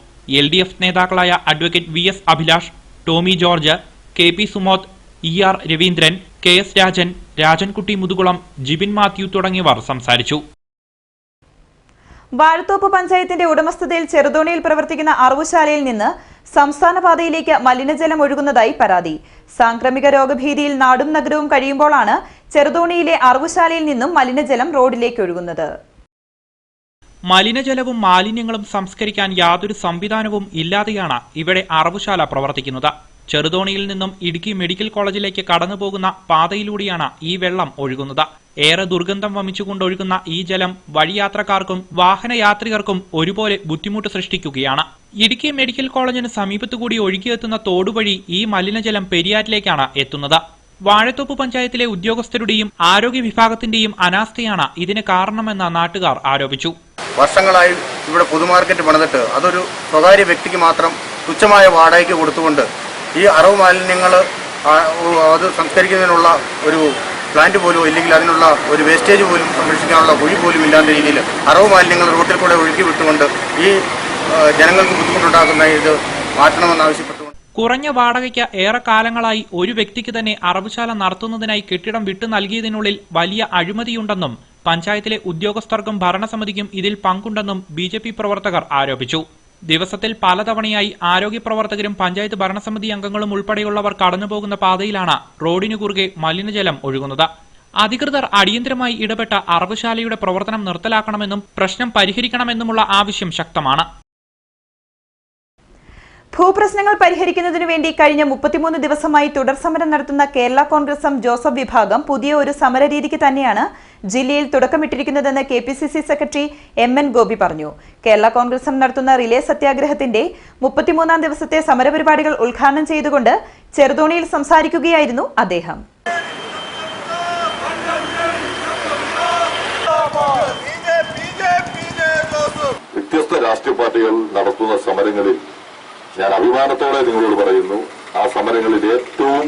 LDF നേതാക്കളായ advocate VS Abhilash, Tomy George, KP Sumod, ER Raveendran, KS Rajan, Rajankutty Muthukulam, Jibin Mathew തുടങ്ങിയവർ സംസാരിച്ചു. വാഴത്തോപ്പ് പഞ്ചായത്തിന്റെ ഉടമസ്ഥതയിൽ ചെറുതോണിയിൽ പ്രവർത്തിക്കുന്ന അറവുശാലയിൽ നിന്ന് സംസ്ഥാന പാതയിലേക്ക് മലിനജലം ഒഴുകുന്നതായി പരാതി. സാംക്രമിക രോഗഭീതിയിൽ നാടും നഗരവും കഴിയുമ്പോഴാണ് ചെറുതോണിയിലെ അറവുശാലയിൽ നിന്നും മലിനജലം റോഡിലേക്ക് ഒഴുകുന്നത്. മലിനജലവും മാലിന്യങ്ങളും സംസ്കരിക്കാൻ യാതൊരു സംവിധാനവും ഇല്ലാതെയാണ് ഇവിടെ അറവുശാല പ്രവർത്തിക്കുന്നത്. ചെറുതോണിയിൽ നിന്നും ഇടുക്കി മെഡിക്കൽ കോളേജിലേക്ക് കടന്നുപോകുന്ന പാതയിലൂടെയാണ് ഈ വെള്ളം ഒഴുകുന്നത്. ഏറെ ദുർഗന്ധം വമിച്ചുകൊണ്ടൊഴുകുന്ന ഈ ജലം വഴിയാത്രക്കാർക്കും വാഹനയാത്രികർക്കും ഒരുപോലെ ബുദ്ധിമുട്ട് സൃഷ്ടിക്കുകയാണ്. ഇടുക്കി മെഡിക്കൽ കോളേജിന് സമീപത്തുകൂടി ഒഴുകിയെത്തുന്ന തോടുവഴി ഈ മലിനജലം പെരിയാറ്റിലേക്കാണ് എത്തുന്നത്. വാഴത്തോപ്പ് പഞ്ചായത്തിലെ ഉദ്യോഗസ്ഥരുടെയും ആരോഗ്യ വിഭാഗത്തിന്റെയും അനാസ്ഥയാണ് ഇതിന് കാരണമെന്ന് നാട്ടുകാർ ആരോപിച്ചു. വർഷങ്ങളായി ഇവിടെ പൊതുമാർക്കറ്റ് പണിതിട്ട് അതൊരു സ്വകാര്യ വ്യക്തിക്ക് മാത്രം തുച്ഛമായ വാടകയ്ക്ക് കൊടുത്തുകൊണ്ട് ഈ അറവ് മാലിന്യങ്ങൾ അത് സംസ്കരിക്കുന്നതിനുള്ള ഒരു പ്ലാന്റ് പോലും ഇല്ലെങ്കിൽ അതിനുള്ള ഒരു വേസ്റ്റേജ് പോലും സംരക്ഷിക്കാനുള്ള കുഴി പോലും ഇല്ലാത്ത രീതിയിൽ അറവ് മാലിന്യങ്ങൾ റോട്ടിൽ കൂടെ ഒഴുക്കി വിട്ടുകൊണ്ട് ഈ ജനങ്ങൾക്ക് ബുദ്ധിമുട്ടുണ്ടാക്കുന്ന ഇത് മാറ്റണമെന്നാവശ്യപ്പെട്ടു. കുറഞ്ഞ വാടകയ്ക്ക് ഏറെ കാലങ്ങളായി ഒരു വ്യക്തിക്ക് തന്നെ അറവുശാല നടത്തുന്നതിനായി കെട്ടിടം വിട്ടു നൽകിയതിനുള്ളിൽ വലിയ അഴിമതിയുണ്ടെന്നും പഞ്ചായത്തിലെ ഉദ്യോഗസ്ഥർക്കും ഭരണസമിതിക്കും ഇതിൽ പങ്കുണ്ടെന്നും BJP പ്രവർത്തകർ ആരോപിച്ചു. ദിവസത്തിൽ പലതവണയായി ആരോഗ്യ പ്രവർത്തകരും പഞ്ചായത്ത് ഭരണസമിതി അംഗങ്ങളും ഉൾപ്പെടെയുള്ളവർ കടന്നുപോകുന്ന പാതയിലാണ് റോഡിനു കുറുകെ മലിനജലം ഒഴുകുന്നത്. അധികൃതർ അടിയന്തരമായി ഇടപെട്ട അറവുശാലയുടെ പ്രവർത്തനം നിർത്തലാക്കണമെന്നും പ്രശ്നം പരിഹരിക്കണമെന്നുമുള്ള ആവശ്യം ശക്തമാണ്. ഭൂപ്രശ്നങ്ങൾ പരിഹരിക്കുന്നതിനു വേണ്ടി കഴിഞ്ഞ 33 ദിവസമായി തുടർ സമരം നടത്തുന്ന കേരള കോൺഗ്രസ് ജോസഫ് വിഭാഗം പുതിയ ഒരു സമരരീതിക്ക് തന്നെയാണ് ജില്ലയിൽ തുടക്കമിട്ടിരിക്കുന്നതെന്ന് KPCC സെക്രട്ടറി MN ഗോപി പറഞ്ഞു. കേരള കോൺഗ്രസ് നടത്തുന്ന റിലേ സത്യാഗ്രഹത്തിന്റെ 33ാം ദിവസത്തെ സമരപരിപാടികൾ ഉദ്ഘാടനം ചെയ്തുകൊണ്ട് ചെറുതോണിയിൽ സംസാരിക്കുകയായിരുന്നു അദ്ദേഹം. വ്യത്യസ്ത രാഷ്ട്രീയ പാർട്ടികൾ നടത്തുന്ന സമരങ്ങളിൽ ഞാൻ അഭിമാനത്തോടെ നിങ്ങളോട് പറയുന്നു, ആ സമരങ്ങളിൽ ഏറ്റവും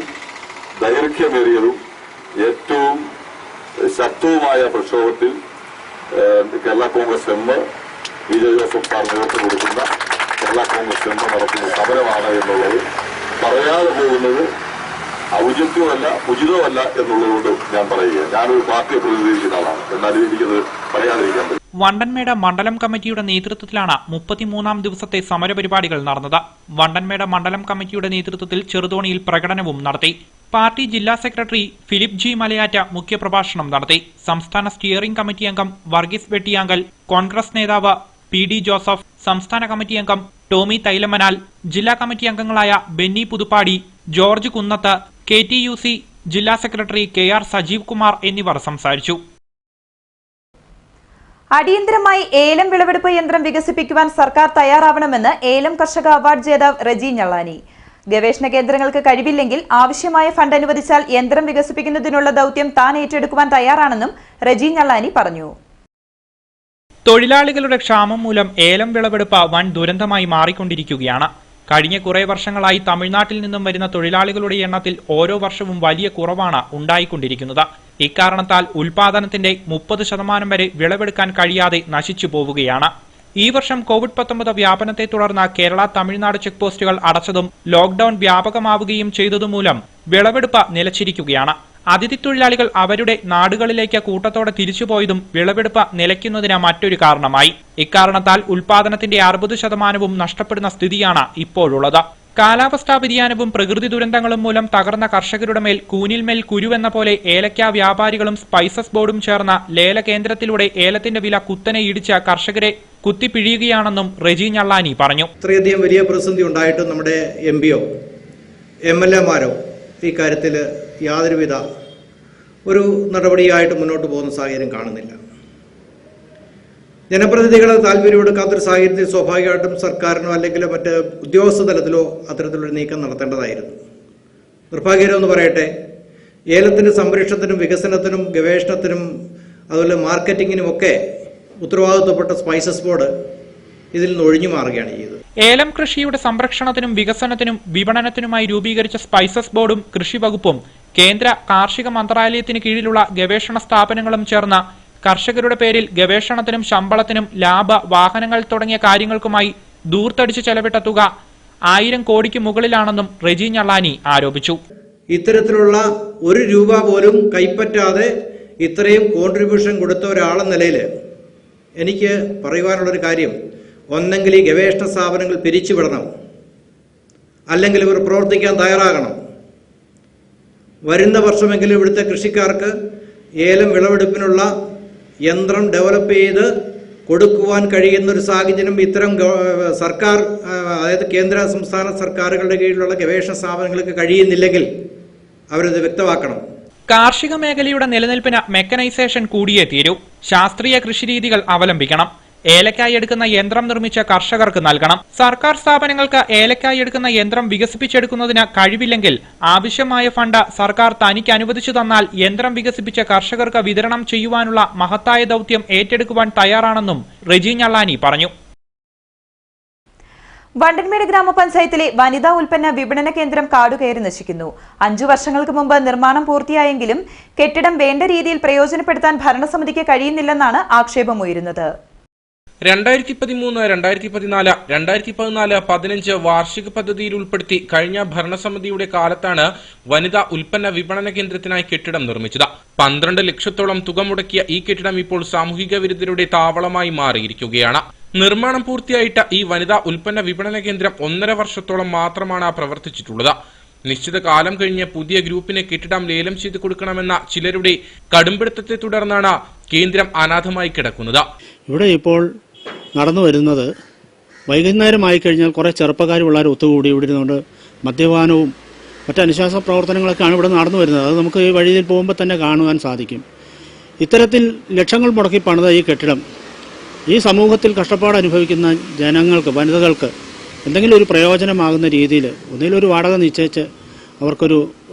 ദൈർഘ്യമേറിയതും ഏറ്റവും ശക്തവുമായ പ്രക്ഷോഭത്തിൽ കേരള കോൺഗ്രസ് PJ ജോസഫ് സാർ നേതൃത്വം കൊടുക്കുന്ന കേരള കോൺഗ്രസ് നടത്തുന്ന സമരമാണ് എന്നുള്ളത് പറയാതെ പോകുന്നത് ഔചിത്യമല്ല, ഉചിതമല്ല എന്നുള്ളതുകൊണ്ട് ഞാൻ പറയുക. ഞാനൊരു പാർട്ടിയെ പ്രതിനിധീകരിക്കുന്ന ആളാണ്, എന്നാലും എനിക്കത് പറയാതിരിക്കാൻ പറ്റും. വണ്ടൻമേട് മണ്ഡലം കമ്മിറ്റിയുടെ നേതൃത്വത്തിലാണ് 33ാം ദിവസത്തെ സമരപരിപാടികൾ നടന്നത്. വണ്ടൻമേട് മണ്ഡലം കമ്മിറ്റിയുടെ നേതൃത്വത്തിൽ ചെറുതോണിയിൽ പ്രകടനവും നടത്തി. പാർട്ടി ജില്ലാ സെക്രട്ടറി ഫിലിപ്പ് G മലയാറ്റ മുഖ്യപ്രഭാഷണം നടത്തി. സംസ്ഥാന സ്റ്റിയറിംഗ് കമ്മിറ്റി അംഗം വർഗീസ് വെട്ടിയാങ്കൽ, കോൺഗ്രസ് നേതാവ് PD ജോസഫ്, സംസ്ഥാന കമ്മിറ്റി അംഗം ടോമി തൈലമനാൽ, ജില്ലാ കമ്മിറ്റി അംഗങ്ങളായ ബെന്നി പുതുപ്പാടി, ജോർജ് കുന്നത്ത്, KTUC ജില്ലാ സെക്രട്ടറി KR സജീവ് കുമാർ എന്നിവർ സംസാരിച്ചു. അടിയന്തരമായി ഏലം വിളവെടുപ്പ് യന്ത്രം വികസിപ്പിക്കുവാൻ സർക്കാർ തയ്യാറാവണമെന്ന് ഏലം കർഷക അവാർഡ് ജേതാവ് റെജി ഞള്ളാനി. ഗവേഷണ കേന്ദ്രങ്ങൾക്ക് കഴിവില്ലെങ്കിൽ ആവശ്യമായ ഫണ്ട് അനുവദിച്ചാൽ യന്ത്രം വികസിപ്പിക്കുന്നതിനുള്ള ദൌത്യം താൻ ഏറ്റെടുക്കുവാൻ തയ്യാറാണെന്നും റെജി ഞള്ളാനി പറഞ്ഞു. തൊഴിലാളികളുടെ ക്ഷാമം മൂലം ഏലം വിളവെടുപ്പ് വൻ ദുരന്തമായി മാറിക്കൊണ്ടിരിക്കുകയാണ്. കഴിഞ്ഞ കുറെ വർഷങ്ങളായി തമിഴ്നാട്ടിൽ നിന്നും വരുന്ന തൊഴിലാളികളുടെ എണ്ണത്തിൽ ഓരോ വർഷവും വലിയ കുറവാണ് ഉണ്ടായിക്കൊണ്ടിരിക്കുന്നത്. ഇക്കാരണത്താൽ ഉൽപാദനത്തിന്റെ 30% വരെ വിളവെടുക്കാൻ കഴിയാതെ നശിച്ചു പോവുകയാണ്. ഈ വർഷം COVID-19 വ്യാപനത്തെ തുടർന്ന് കേരള തമിഴ്നാട് ചെക്ക് പോസ്റ്റുകൾ അടച്ചതും ലോക്ഡൌൺ വ്യാപകമാവുകയും ചെയ്തതുമൂലം വിളവെടുപ്പ് നിലച്ചിരിക്കുകയാണ്. അതിഥി തൊഴിലാളികൾ അവരുടെ നാടുകളിലേക്ക് കൂട്ടത്തോടെ തിരിച്ചുപോയതും വിളവെടുപ്പ് നിലയ്ക്കുന്നതിന് മറ്റൊരു കാരണമായി. ഇക്കാരണത്താൽ ഉൽപാദനത്തിന്റെ 60% നഷ്ടപ്പെടുന്ന സ്ഥിതിയാണ് ഇപ്പോഴുള്ളത്. കാലാവസ്ഥാ വ്യതിയാനവും പ്രകൃതി ദുരന്തങ്ങളും മൂലം തകർന്ന കർഷകരുടെ മേൽ കൂനിൽമേൽ കുരുവെന്ന പോലെ ഏലക്ക വ്യാപാരികളും സ്പൈസസ് ബോർഡും ചേർന്ന ലേല കേന്ദ്രത്തിലൂടെ ഏലത്തിന്റെ വില കുത്തനെ ഇടിച്ച് കർഷകരെ കുത്തിപ്പിഴിയുകയാണെന്നും റെജി ഞള്ളാനി പറഞ്ഞു. ഇത്രയധികം വലിയ പ്രതിസന്ധി ഉണ്ടായിട്ടും നമ്മുടെ MPയോ MLAമാരോ ഈ കാര്യത്തിൽ യാതൊരുവിധ ഒരു നടപടിയായിട്ട് മുന്നോട്ട് പോകുന്ന സാഹചര്യം കാണുന്നില്ല. ജനപ്രതിനിധികളെ താല്പര്യം എടുക്കാത്തൊരു സാഹചര്യത്തിൽ സ്വാഭാവികമായിട്ടും സർക്കാരിനോ അല്ലെങ്കിൽ മറ്റ് ഉദ്യോഗസ്ഥ തലത്തിലോ അത്തരത്തിലൊരു നീക്കം നടത്തേണ്ടതായിരുന്നു. നിർഭാഗ്യകരമെന്ന് പറയട്ടെ, ഏലത്തിൻ്റെ സംരക്ഷണത്തിനും വികസനത്തിനും ഗവേഷണത്തിനും അതുപോലെ മാർക്കറ്റിങ്ങിനുമൊക്കെ ഉത്തരവാദിത്വപ്പെട്ട സ്പൈസസ് ബോർഡ് ഇതിൽ നിന്ന് ഒഴിഞ്ഞു മാറുകയാണ് ചെയ്തത്. ഏലം കൃഷിയുടെ സംരക്ഷണത്തിനും വികസനത്തിനും വിപണനത്തിനുമായി രൂപീകരിച്ച സ്പൈസസ് ബോർഡും കൃഷി വകുപ്പും കേന്ദ്ര കാർഷിക മന്ത്രാലയത്തിന് കീഴിലുള്ള ഗവേഷണ സ്ഥാപനങ്ങളും ചേർന്ന കർഷകരുടെ പേരിൽ ഗവേഷണത്തിനും ശമ്പളത്തിനും ലാഭ വാഹനങ്ങൾ തുടങ്ങിയ കാര്യങ്ങൾക്കുമായി ദൂർത്തടിച്ച് ചെലവിട്ട തുക 1000 കോടിക്ക് മുകളിലാണെന്നും റെജി ഞള്ളാനി ആരോപിച്ചു. ഇത്തരത്തിലുള്ള ഒരു രൂപ പോലും കൈപ്പറ്റാതെ ഇത്രയും കോൺട്രിബ്യൂഷൻ കൊടുത്ത ഒരാളെന്ന നിലയിൽ എനിക്ക് പറയുവാനുള്ളൊരു കാര്യം, ഒന്നെങ്കിൽ ഈ ഗവേഷണ സ്ഥാപനങ്ങൾ പിരിച്ചുവിടണം, അല്ലെങ്കിൽ ഇവർ പ്രവർത്തിക്കാൻ തയ്യാറാകണം. വരുന്ന വർഷമെങ്കിലും ഇവിടുത്തെ കൃഷിക്കാർക്ക് ഏലം വിളവെടുപ്പിനുള്ള യന്ത്രം ഡെവലപ്പ് ചെയ്ത് കൊടുക്കുവാൻ കഴിയുന്നൊരു സാഹചര്യം ഇത്തരം സർക്കാർ, അതായത് കേന്ദ്ര സംസ്ഥാന സർക്കാരുകളുടെ കീഴിലുള്ള ഗവേഷണ സ്ഥാപനങ്ങൾക്ക് കഴിയുന്നില്ലെങ്കിൽ അവരത് വ്യക്തമാക്കണം. കാർഷിക മേഖലയുടെ നിലനിൽപ്പിന് മെക്കനൈസേഷൻ കൂടിയേ തീരൂ. ശാസ്ത്രീയ കൃഷിരീതികൾ അവലംബിക്കണം. ഏലക്കായി എടുക്കുന്ന യന്ത്രം നിർമ്മിച്ച കർഷകർക്ക് നൽകണം. സർക്കാർ സ്ഥാപനങ്ങൾക്ക് ഏലക്കായി എടുക്കുന്ന യന്ത്രം വികസിപ്പിച്ചെടുക്കുന്നതിന് കഴിവില്ലെങ്കിൽ ആവശ്യമായ ഫണ്ട് സർക്കാർ തനിക്ക് അനുവദിച്ചു തന്നാൽ യന്ത്രം വികസിപ്പിച്ച കർഷകർക്ക് വിതരണം ചെയ്യുവാനുള്ള മഹത്തായ ദൌത്യം ഏറ്റെടുക്കുവാൻ തയ്യാറാണെന്നും റെജി ഞള്ളാനി പറഞ്ഞു. വണ്ടൻമേട് ഗ്രാമപഞ്ചായത്തിലെ വനിതാ ഉൽപ്പന്ന വിപണന കേന്ദ്രം കാടുകയറി നശിക്കുന്നു. 5 വർഷങ്ങൾക്ക് മുമ്പ് നിർമ്മാണം പൂർത്തിയായെങ്കിലും കെട്ടിടം വേണ്ട രീതിയിൽ പ്രയോജനപ്പെടുത്താൻ ഭരണസമിതിക്ക് കഴിയുന്നില്ലെന്നാണ് ആക്ഷേപമുയരുന്നത്. 2013, 2014, 2014, 15 വാർഷിക പദ്ധതിയിൽ ഉൾപ്പെടുത്തി കഴിഞ്ഞ ഭരണസമിതിയുടെ കാലത്താണ് വനിതാ ഉൽപ്പന്ന വിപണന കേന്ദ്രത്തിനായി കെട്ടിടം നിർമ്മിച്ചത്. 12 ലക്ഷത്തോളം തുക മുടക്കിയ ഈ കെട്ടിടം ഇപ്പോൾ സാമൂഹിക വിരുദ്ധരുടെ താവളമായി മാറിയിരിക്കുകയാണ്. നിർമ്മാണം പൂർത്തിയായിട്ട് ഈ വനിതാ ഉൽപ്പന്ന വിപണന കേന്ദ്രം 1.5 വർഷത്തോളം മാത്രമാണ് പ്രവർത്തിച്ചിട്ടുള്ളത്. നിശ്ചിത കാലം കഴിഞ്ഞ് പുതിയ ഗ്രൂപ്പിന് കെട്ടിടം ലേലം ചെയ്ത് കൊടുക്കണമെന്ന ചിലരുടെ കടുംപിടുത്തത്തെ തുടർന്നാണ് കേന്ദ്രം അനാഥമായി കിടക്കുന്നത്. ഇവിടെ ഇപ്പോൾ നടന്നു വരുന്നത് വൈകുന്നേരമായി കഴിഞ്ഞാൽ കുറേ ചെറുപ്പക്കാർ പിള്ളേർ ഒത്തുകൂടി ഇവിടെ ഇരുന്നുകൊണ്ട് മദ്യപാനവും മറ്റ് അനുശാസ പ്രവർത്തനങ്ങളൊക്കെയാണ് ഇവിടെ നടന്നു വരുന്നത്. അത് നമുക്ക് ഈ വഴിയിൽ പോകുമ്പോൾ തന്നെ കാണുവാൻ സാധിക്കും. ഇത്തരത്തിൽ ലക്ഷങ്ങൾ മുടക്കി പണിത ഈ കെട്ടിടം ഈ സമൂഹത്തിൽ കഷ്ടപ്പാട് അനുഭവിക്കുന്ന ജനങ്ങൾക്ക്, വനിതകൾക്ക് എന്തെങ്കിലും ഒരു പ്രയോജനമാകുന്ന രീതിയിൽ ഒന്നിലും ഒരു വാടക നിശ്ചയിച്ച് അവർക്കൊരു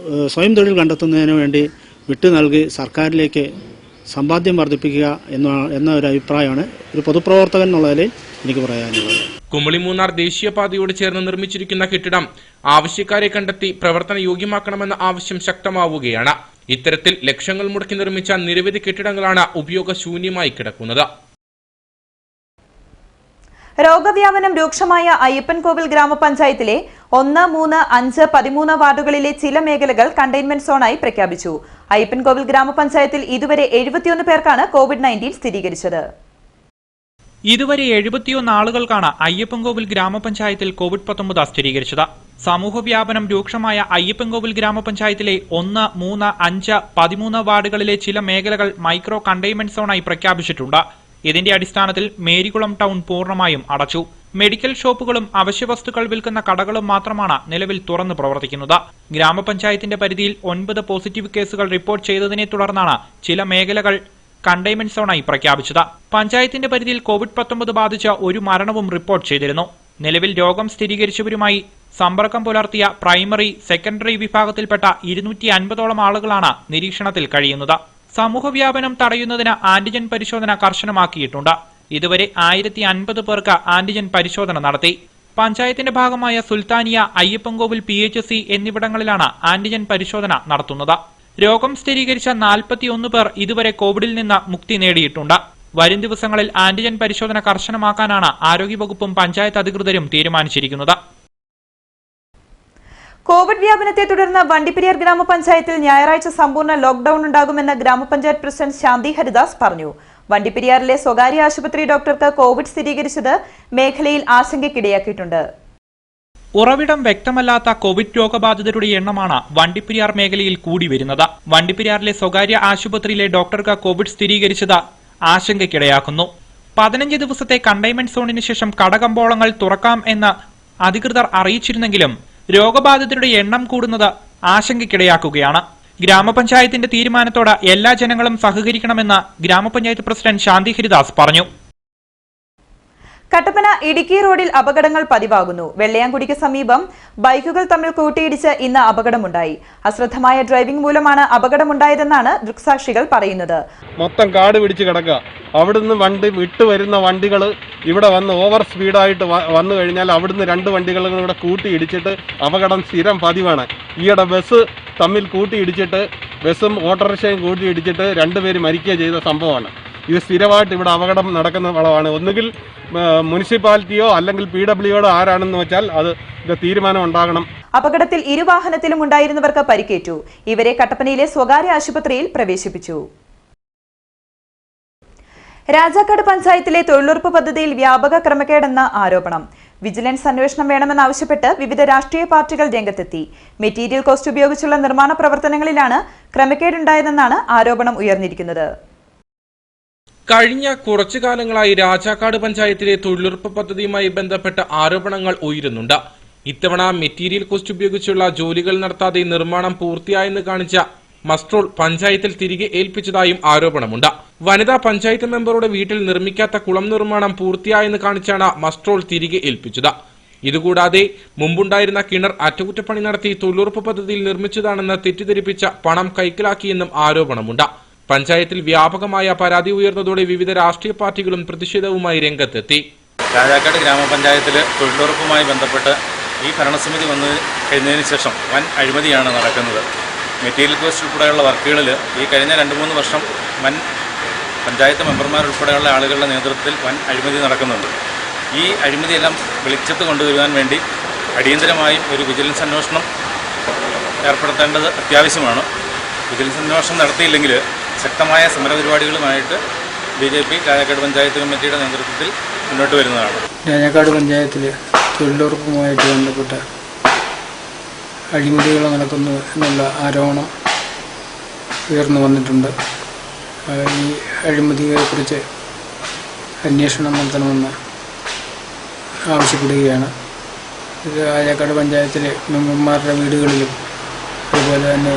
സ്വയം തൊഴിൽ കണ്ടെത്തുന്നതിന് വേണ്ടി വിട്ടു നൽകി സർക്കാരിലേക്ക് സമ്പാദ്യം വർദ്ധിപ്പിക്കുക എന്ന ഒരു അഭിപ്രായമാണ് ഒരു പൊതുപ്രവർത്തകൻ എന്നുള്ള നിലയിൽ എനിക്ക് പറയാനുള്ളത്. കുമളി മൂന്നാർ ദേശീയപാതയോട് ചേർന്ന് നിർമ്മിച്ചിരിക്കുന്ന കെട്ടിടം ആവശ്യക്കാരെ കണ്ടെത്തി പ്രവർത്തന യോഗ്യമാക്കണമെന്ന ആവശ്യം ശക്തമാവുകയാണ്. ഇത്തരത്തിൽ ലക്ഷങ്ങൾ മുടക്കി നിർമ്മിച്ച നിരവധി കെട്ടിടങ്ങളാണ് ഉപയോഗശൂന്യമായി കിടക്കുന്നത്. രോഗവ്യാപനം രൂക്ഷമായ അയ്യപ്പൻകോവിൽ ഗ്രാമപഞ്ചായത്തിലെ 1, 3, 5, 13 വാർഡുകളിലെ ചില മേഖലകൾ കണ്ടെയ്ൻമെന്റ് സോണായി പ്രഖ്യാപിച്ചു. അയ്യപ്പൻകോവിൽ ഗ്രാമപഞ്ചായത്തിൽ ഇതുവരെ 71 പേർക്കാണ് COVID-19 സ്ഥിരീകരിച്ചത്. ഇതുവരെ 71 ആളുകൾക്കാണ് അയ്യപ്പൻകോവിൽ ഗ്രാമപഞ്ചായത്തിൽ COVID-19 സ്ഥിരീകരിച്ചത്. സമൂഹവ്യാപനം രൂക്ഷമായ അയ്യപ്പൻകോവിൽ ഗ്രാമപഞ്ചായത്തിലെ 1, 3, 5, 13 വാർഡുകളിലെ ചില മേഖലകൾ മൈക്രോ കണ്ടെയ്ൻമെന്റ് സോണായി പ്രഖ്യാപിച്ചിട്ടുണ്ട്. ഇതിന്റെ അടിസ്ഥാനത്തിൽ മേരികുളം ടൗൺ പൂർണ്ണമായും അടച്ചു. മെഡിക്കൽ ഷോപ്പുകളും അവശ്യവസ്തുക്കൾ വിൽക്കുന്ന കടകളും മാത്രമാണ് നിലവിൽ തുറന്നു പ്രവർത്തിക്കുന്നത്. ഗ്രാമപഞ്ചായത്തിന്റെ പരിധിയിൽ 9 പോസിറ്റീവ് കേസുകൾ റിപ്പോർട്ട് ചെയ്തതിനെ തുടർന്നാണ് ചില മേഖലകൾ കണ്ടെയ്ൻമെന്റ് സോണായി പ്രഖ്യാപിച്ചത്. പഞ്ചായത്തിന്റെ പരിധിയിൽ COVID-19 ബാധിച്ച ഒരു മരണവും റിപ്പോർട്ട് ചെയ്തിരുന്നു. നിലവിൽ രോഗം സ്ഥിരീകരിച്ചവരുമായി സമ്പർക്കം പുലർത്തിയ പ്രൈമറി, സെക്കൻഡറി വിഭാഗത്തിൽപ്പെട്ട 250ഓളം ആളുകളാണ് നിരീക്ഷണത്തിൽ കഴിയുന്നത്. സമൂഹവ്യാപനം തടയുന്നതിന് ആന്റിജൻ പരിശോധന കർശനമാക്കിയിട്ടുണ്ട്. ഇതുവരെ 1050 പേർക്ക് ആന്റിജൻ പരിശോധന നടത്തി. പഞ്ചായത്തിന്റെ ഭാഗമായ സുൽത്താനിയ, അയ്യപ്പൻകോവിൽ PHC എന്നിവിടങ്ങളിലാണ് ആന്റിജൻ പരിശോധന നടത്തുന്നത്. രോഗം സ്ഥിരീകരിച്ച 41 പേർ ഇതുവരെ കോവിഡിൽ നിന്ന് മുക്തി നേടിയിട്ടുണ്ട്. വരും ദിവസങ്ങളിൽ ആന്റിജൻ പരിശോധന കർശനമാക്കാനാണ് ആരോഗ്യവകുപ്പും പഞ്ചായത്ത് അധികൃതരും തീരുമാനിച്ചിരിക്കുന്നത്. കോവിഡ് വ്യാപനത്തെ തുടർന്ന് വണ്ടിപ്പെരിയാർ ഗ്രാമപഞ്ചായത്തിൽ ഞായറാഴ്ച സമ്പൂർണ്ണ ലോക്ഡൌൺ ഉണ്ടാകുമെന്ന് ഗ്രാമപഞ്ചായത്ത് പ്രസിഡന്റ് ശാന്തി ഹരിദാസ് പറഞ്ഞു. വണ്ടിപ്പെരിയാറിലെ സ്വകാര്യ ആശുപത്രി ഡോക്ടർക്ക് കോവിഡ് സ്ഥിരീകരിച്ചത് മേഖലയിൽ ആശങ്കയ്ക്കിടയാക്കിയിട്ടുണ്ട്. ഉറവിടം വ്യക്തമല്ലാത്ത കോവിഡ് രോഗബാധിതരുടെ എണ്ണമാണ് വണ്ടിപ്പെരിയാർ മേഖലയിൽ കൂടി വരുന്നത്. വണ്ടിപ്പെരിയാറിലെ സ്വകാര്യ ആശുപത്രിയിലെ ഡോക്ടർക്ക് കോവിഡ് സ്ഥിരീകരിച്ചത് ആശങ്കയ്ക്കിടയാക്കുന്നു. 15 ദിവസത്തെ കണ്ടെയ്ൻമെന്റ് സോണിന് ശേഷം കടകമ്പോളങ്ങൾ തുറക്കാം എന്ന് അധികൃതർ അറിയിച്ചിരുന്നെങ്കിലും രോഗബാധിതരുടെ എണ്ണം കൂടുന്നത് ആശങ്കയ്ക്കിടയാക്കുകയാണ്. ഗ്രാമപഞ്ചായത്തിന്റെ തീരുമാനത്തോട് എല്ലാ ജനങ്ങളും സഹകരിക്കണമെന്ന് ഗ്രാമപഞ്ചായത്ത് പ്രസിഡന്റ് ശാന്തി ഹരിദാസ് പറഞ്ഞു. കട്ടപ്പന ഇടുക്കി റോഡിൽ അപകടങ്ങൾ പതിവാകുന്നു. വെള്ളയാംകുടിക്ക് സമീപം ബൈക്കുകൾ തമ്മിൽ കൂട്ടിയിടിച്ച് ഇന്ന് അപകടമുണ്ടായി. അശ്രദ്ധമായ ഡ്രൈവിംഗ് മൂലമാണ് അപകടമുണ്ടായതെന്നാണ് ദൃക്സാക്ഷികൾ പറയുന്നത്. മൊത്തം കാട് പിടിച്ച് കിടക്കുക. അവിടുന്ന് വണ്ടി വിട്ടുവരുന്ന വണ്ടികൾ ഇവിടെ വന്ന് ഓവർ സ്പീഡായിട്ട് വന്നു കഴിഞ്ഞാൽ അവിടുന്ന് 2 വണ്ടികളും കൂടെ കൂട്ടിയിടിച്ചിട്ട് അപകടം സ്ഥിരം പതിവാണ്. ഈയിടെ ബസ് തമ്മിൽ കൂട്ടിയിടിച്ചിട്ട് ബസ്സും ഓട്ടോറിക്ഷയും കൂട്ടിയിടിച്ചിട്ട് 2 പേര് മരിക്കുക ചെയ്ത സംഭവമാണ്. ഇത് സ്ഥിരമായിട്ട് ഇവിടെ അപകടം നടക്കുന്ന വളമാണ്. ഒന്നുകിൽ മുനിസിപ്പാലിറ്റിയോ അല്ലെങ്കിൽ PWO ആരാണെന്ന് വെച്ചാൽ അത് തീരുമാനം ഉണ്ടാകണം. അപകടത്തിൽ ഇരുവാഹനത്തിലും ഉണ്ടായിരുന്നവർക്ക് പരിക്കേറ്റു. ഇവരെ കട്ടപ്പനയിലെ സ്വകാര്യ ആശുപത്രിയിൽ പ്രവേശിപ്പിച്ചു. രാജാക്കാട് പഞ്ചായത്തിലെ തൊഴിലുറപ്പ് പദ്ധതിയിൽ വ്യാപക ക്രമക്കേടെന്ന ആരോപണം. വിജിലൻസ് അന്വേഷണം വേണമെന്നാവശ്യപ്പെട്ട് വിവിധ രാഷ്ട്രീയ പാർട്ടികൾ രംഗത്തെത്തി. മെറ്റീരിയൽ കോസ്റ്റ് ഉപയോഗിച്ചുള്ള നിർമ്മാണ പ്രവർത്തനങ്ങളിലാണ് ക്രമക്കേടുണ്ടായതെന്നാണ് ആരോപണം ഉയർന്നിരിക്കുന്നത്. കഴിഞ്ഞ കുറച്ചു കാലങ്ങളായി രാജാക്കാട് പഞ്ചായത്തിലെ തൊഴിലുറപ്പ് പദ്ധതിയുമായി ബന്ധപ്പെട്ട ആരോപണങ്ങൾ ഉയരുന്നുണ്ട്. ഇത്തവണ മെറ്റീരിയൽ കോസ്റ്റ് ഉപയോഗിച്ചുള്ള ജോലികൾ നടത്താതെ നിർമ്മാണം പൂർത്തിയായെന്ന് കാണിച്ച മസ്ട്രോൾ പഞ്ചായത്തിൽ തിരികെ ഏൽപ്പിച്ചതായും ആരോപണമുണ്ട്. വനിതാ പഞ്ചായത്ത് മെമ്പറുടെ വീട്ടിൽ നിർമ്മിക്കാത്ത കുളം നിർമ്മാണം പൂർത്തിയായെന്ന് കാണിച്ചാണ് മസ്ട്രോൾ തിരികെ ഏൽപ്പിച്ചത്. ഇതുകൂടാതെ മുമ്പുണ്ടായിരുന്ന കിണർ അറ്റകുറ്റപ്പണി നടത്തി തൊഴിലുറപ്പ് പദ്ധതിയിൽ നിർമ്മിച്ചതാണെന്ന് തെറ്റിദ്ധരിപ്പിച്ച പണം കൈക്കലാക്കിയെന്നും ആരോപണമുണ്ട്. പഞ്ചായത്തിൽ വ്യാപകമായ പരാതി ഉയർന്നതോടെ വിവിധ രാഷ്ട്രീയ പാർട്ടികളും പ്രതിഷേധവുമായി രംഗത്തെത്തി. രാജാക്കാട് ഗ്രാമപഞ്ചായത്തിൽ തൊഴിലുറപ്പുമായി ബന്ധപ്പെട്ട് ഈ ഭരണസമിതി വന്നു കഴിഞ്ഞതിന് ശേഷം വൻ അഴിമതിയാണ് നടക്കുന്നത്. മെറ്റീരിയൽ കോസ്റ്റ് ഉൾപ്പെടെയുള്ള വർക്കുകളിൽ ഈ കഴിഞ്ഞ 2-3 വർഷം വൻ പഞ്ചായത്ത് മെമ്പർമാരുൾപ്പെടെയുള്ള ആളുകളുടെ നേതൃത്വത്തിൽ വൻ അഴിമതി നടക്കുന്നുണ്ട്. ഈ അഴിമതിയെല്ലാം വെളിച്ചത്ത് കൊണ്ടുവരുവാൻ വേണ്ടി അടിയന്തരമായും ഒരു വിജിലൻസ് അന്വേഷണം ഏർപ്പെടുത്തേണ്ടത് അത്യാവശ്യമാണ്. വിജിലൻസ് അന്വേഷണം നടത്തിയില്ലെങ്കിൽ ശക്തമായ സമരപരിപാടികളുമായിട്ട് BJP രാജാക്കാട് പഞ്ചായത്ത് കമ്മിറ്റിയുടെ നേതൃത്വത്തിൽ മുന്നോട്ട് വരുന്നതാണ്. രാജാക്കാട് പഞ്ചായത്തിൽ തൊഴിലുറപ്പുമായിട്ട് ബന്ധപ്പെട്ട അഴിമതികൾ നടക്കുന്നു എന്നുള്ള ആരോപണം ഉയർന്നു വന്നിട്ടുണ്ട്. ഈ അഴിമതിയെക്കുറിച്ച് അന്വേഷണം നടത്തണമെന്ന് ആവശ്യപ്പെടുകയാണ്. ഇത് രാജാക്കാട് പഞ്ചായത്തിലെ മെമ്പർമാരുടെ വീടുകളിലും അതുപോലെ തന്നെ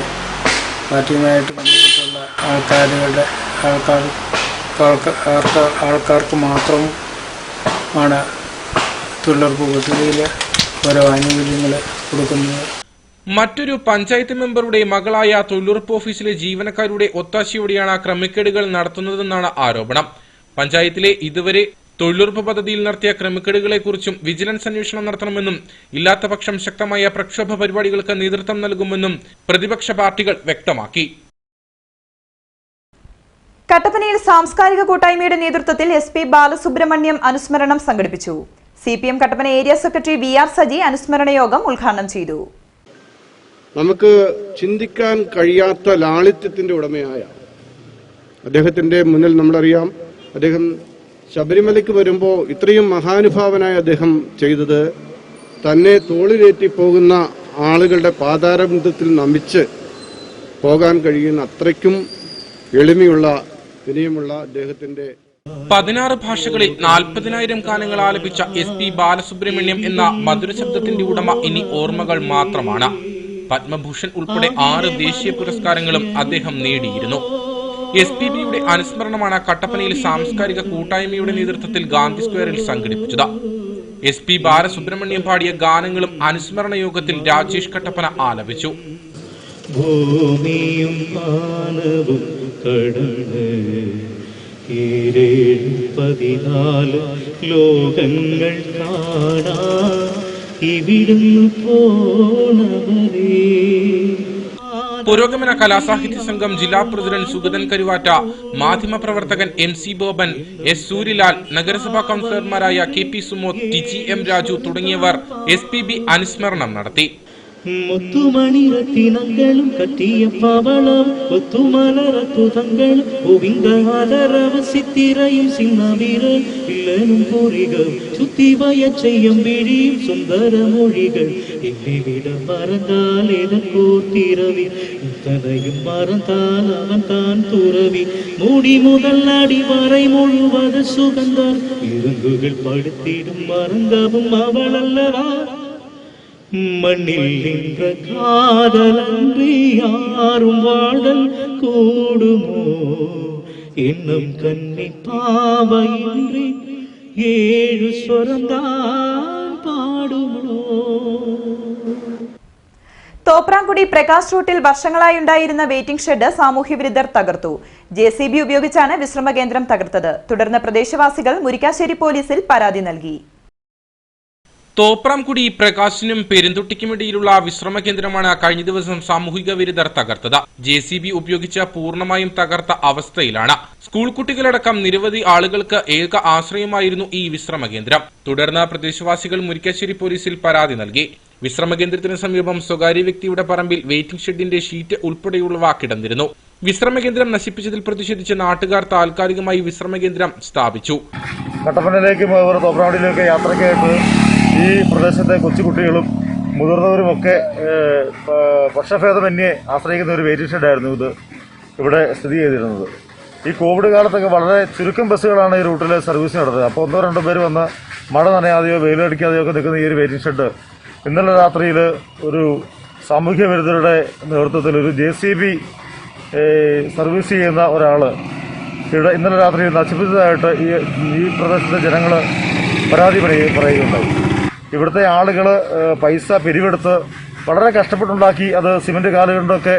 പാർട്ടിയുമായിട്ട് ബന്ധപ്പെട്ടുള്ള ആൾക്കാർക്ക് മാത്രമാണ് തൊഴിലുറപ്പ് പദ്ധതിയിൽ ഓരോ ആനുകൂല്യങ്ങൾ കൊടുക്കുന്നത്. മറ്റൊരു പഞ്ചായത്ത് മെമ്പറുടെ മകളായ തൊഴിലുറപ്പ് ഓഫീസിലെ ജീവനക്കാരുടെ ഒത്താശയോടെയാണ് ക്രമക്കേടുകൾ നടത്തുന്നതെന്നാണ് ആരോപണം. പഞ്ചായത്തിലെ ഇതുവരെ തൊഴിലുറപ്പ് പദ്ധതിയിൽ നടത്തിയ ക്രമക്കേടുകളെക്കുറിച്ചും വിജിലൻസ് അന്വേഷണം നടത്തണമെന്നും ഇല്ലാത്തപക്ഷം ശക്തമായ പ്രക്ഷോഭ പരിപാടികൾക്ക് നേതൃത്വം നൽകുമെന്നും പ്രതിപക്ഷ പാർട്ടികൾ വ്യക്തമാക്കി. കട്ടപ്പനയിൽ സാംസ്കാരിക കൂട്ടായ്മയുടെ നേതൃത്വത്തിൽ SP ബാലസുബ്രഹ്മണ്യം അനുസ്മരണം സംഘടിപ്പിച്ചു. CPM Kattappana area secretary VR Saji അനുസ്മരണ യോഗം ഉദ്ഘാടനം ചെയ്തു. നമുക്ക് ചിന്തിക്കാൻ കഴിയാത്ത ലാളിത്യത്തിന്റെ ഉടമയായ അദ്ദേഹത്തിന്റെ മുന്നിൽ നമ്മളറിയാം, അദ്ദേഹം ശബരിമലയ്ക്ക് വരുമ്പോൾ ഇത്രയും മഹാനുഭാവനായ അദ്ദേഹം ചെയ്തത് തന്നെ തോളിലേറ്റി പോകുന്ന ആളുകളുടെ പാതാരബന്ധത്തിൽ നമിച്ച് പോകാൻ കഴിയുന്ന അത്രയ്ക്കും എളിമയുള്ള വിനയമുള്ള അദ്ദേഹത്തിന്റെ 16 ഭാഷകളിൽ 40,000 ഗാനങ്ങൾ ആലപിച്ച SP ബാലസുബ്രഹ്മണ്യം എന്ന മധുരശബ്ദത്തിന്റെ ഉടമ ഇനി ഓർമ്മകൾ മാത്രമാണ്. പത്മഭൂഷൺ ഉൾപ്പെടെ 6 ദേശീയ പുരസ്കാരങ്ങളും അദ്ദേഹം നേടിയിരുന്നു. SPBയുടെ അനുസ്മരണമാണ് കട്ടപ്പനയിൽ സാംസ്കാരിക കൂട്ടായ്മയുടെ നേതൃത്വത്തിൽ ഗാന്ധി സ്ക്വയറിൽ സംഘടിപ്പിച്ചത്. SP ബാലസുബ്രഹ്മണ്യം പാടിയ ഗാനങ്ങളും അനുസ്മരണ യോഗത്തിൽ രാജേഷ് കട്ടപ്പന ആലപിച്ചു. ഭൂമിയും മാനവും കടന്ന് 14 ലോകങ്ങൾ കാണാ ഇവിടുന്ന് പോണവരേ. പുരോഗമന കലാസാഹിത്യ സംഘം ജില്ലാ പ്രസിഡന്റ് സുഗതൻ കരുവാറ്റ, മാധ്യമപ്രവർത്തകൻ MC ബോബൻ, S സൂര്യലാൽ, നഗരസഭാ കൌൺസിലർമാരായ KP സുമോദ്, TGM രാജു തുടങ്ങിയവർ SPB അനുസ്മരണം നടത്തി. മുത്തുമണിരത്തിനങ്ങളും കട്ടിയ പവളം ഒത്തുമലരത്തുതങ്ങളും ഒവിങ്കാലരവ സിത്തിരയും സിന്നവിരൽ ഇല്ലനും പൊറികൾ ചുത്തിവയ ചെയ്യും വിഴിയും സുന്ദര മൊഴികൾ എന്നെവിട മറந்தாൽ എതற்கோர்த்திரவி ഇത്തനയും മറந்தாൽ അവൻ താൻ തുറവി മൂടി മുതൽ അടി വரை മുഴുവത് സുഗന്ധം ഇറങ്ങുകൾ പടുത്തിടും മറങ്കവും അവളല്ലവാ മണ്ണിൽ നിன்ற കാതലன்றி யாரும் வாழல் கூடுமோ என்னும் கன்னி பாவையின்றி 7 സ്വരംதான் പാടുമോ. തോപ്രാംകുടി പ്രകാശ് റൂട്ടിൽ വർഷങ്ങളായി ഉണ്ടായിരുന്ന വെയിറ്റിംഗ് ഷെഡ് സാമൂഹ്യ വിരുദ്ധർ തകർത്തു. JCB ഉപയോഗിച്ചാണ് വിശ്രമ കേന്ദ്രം തകർത്തത്. തുടർന്ന് പ്രദേശവാസികൾ മുരിക്കാശ്ശേരി പോലീസിൽ പരാതി നൽകി. തോപ്രാംകുടി പ്രകാശിനും പെരുന്തുട്ടിക്കുമിടയിലുള്ള വിശ്രമ കേന്ദ്രമാണ് കഴിഞ്ഞ ദിവസം സാമൂഹിക വിരുദ്ധർ തകർത്തത്. JCB ഉപയോഗിച്ച് പൂർണ്ണമായും തകർത്ത അവസ്ഥയിലാണ്. സ്കൂൾ കുട്ടികളടക്കം നിരവധി ആളുകൾക്ക് ഏക ആശ്രയമായിരുന്നു ഈ വിശ്രമ കേന്ദ്രം. തുടർന്ന് പ്രദേശവാസികൾ മുരിക്കാശ്ശേരി പോലീസിൽ പരാതി നൽകി. വിശ്രമ കേന്ദ്രത്തിന് സമീപം സ്വകാര്യ വ്യക്തിയുടെ പറമ്പിൽ വെയിറ്റിംഗ് ഷെഡിന്റെ ഷീറ്റ് ഉൾപ്പെടെയുള്ളവ കിടന്നിരുന്നു. വിശ്രമ കേന്ദ്രം നശിപ്പിച്ചതിൽ പ്രതിഷേധിച്ച് നാട്ടുകാർ താൽക്കാലികമായി വിശ്രമ കേന്ദ്രം സ്ഥാപിച്ചു. കട്ടപ്പനയിലേക്കും തോപ്രാംകുടിയിലേക്ക് യാത്രയ്ക്കായിട്ട് ഈ പ്രദേശത്തെ കൊച്ചുകുട്ടികളും മുതിർന്നവരുമൊക്കെ പക്ഷഭേദമന്യേ ആശ്രയിക്കുന്ന ഒരു വെയിറ്റിംഗ് ഷെഡായിരുന്നു ഇത് ഇവിടെ സ്ഥിതി ചെയ്തിരുന്നത്. ഈ കോവിഡ് കാലത്തൊക്കെ വളരെ ചുരുക്കം ബസ്സുകളാണ് ഈ റൂട്ടിൽ സർവീസ് നടത്തുന്നത്. അപ്പോൾ 1-2 പേര് വന്ന് മഴ നനയാതെയോ വെയിലടിക്കാതെയോ ഒക്കെ നിൽക്കുന്ന ഈ ഒരു വെയിറ്റിംഗ് ഷെഡ് ഇന്നലെ രാത്രിയിൽ ഒരു സാമൂഹ്യ വിരുദ്ധരുടെ നേതൃത്വത്തിൽ ഒരു JCB സർവീസ് ചെയ്യുന്ന ഒരാൾ ഇവിടെ ഇന്നലെ രാത്രി നശിപ്പിച്ചതായിട്ട് ഈ പ്രദേശത്തെ ജനങ്ങൾ പരാതി പറയുകയുണ്ടായി. ഇവിടുത്തെ ആളുകൾ പൈസ പിരിവെടുത്ത് വളരെ കഷ്ടപ്പെട്ടുണ്ടാക്കി, അത് സിമൻറ്റ് കാലുകൊണ്ടൊക്കെ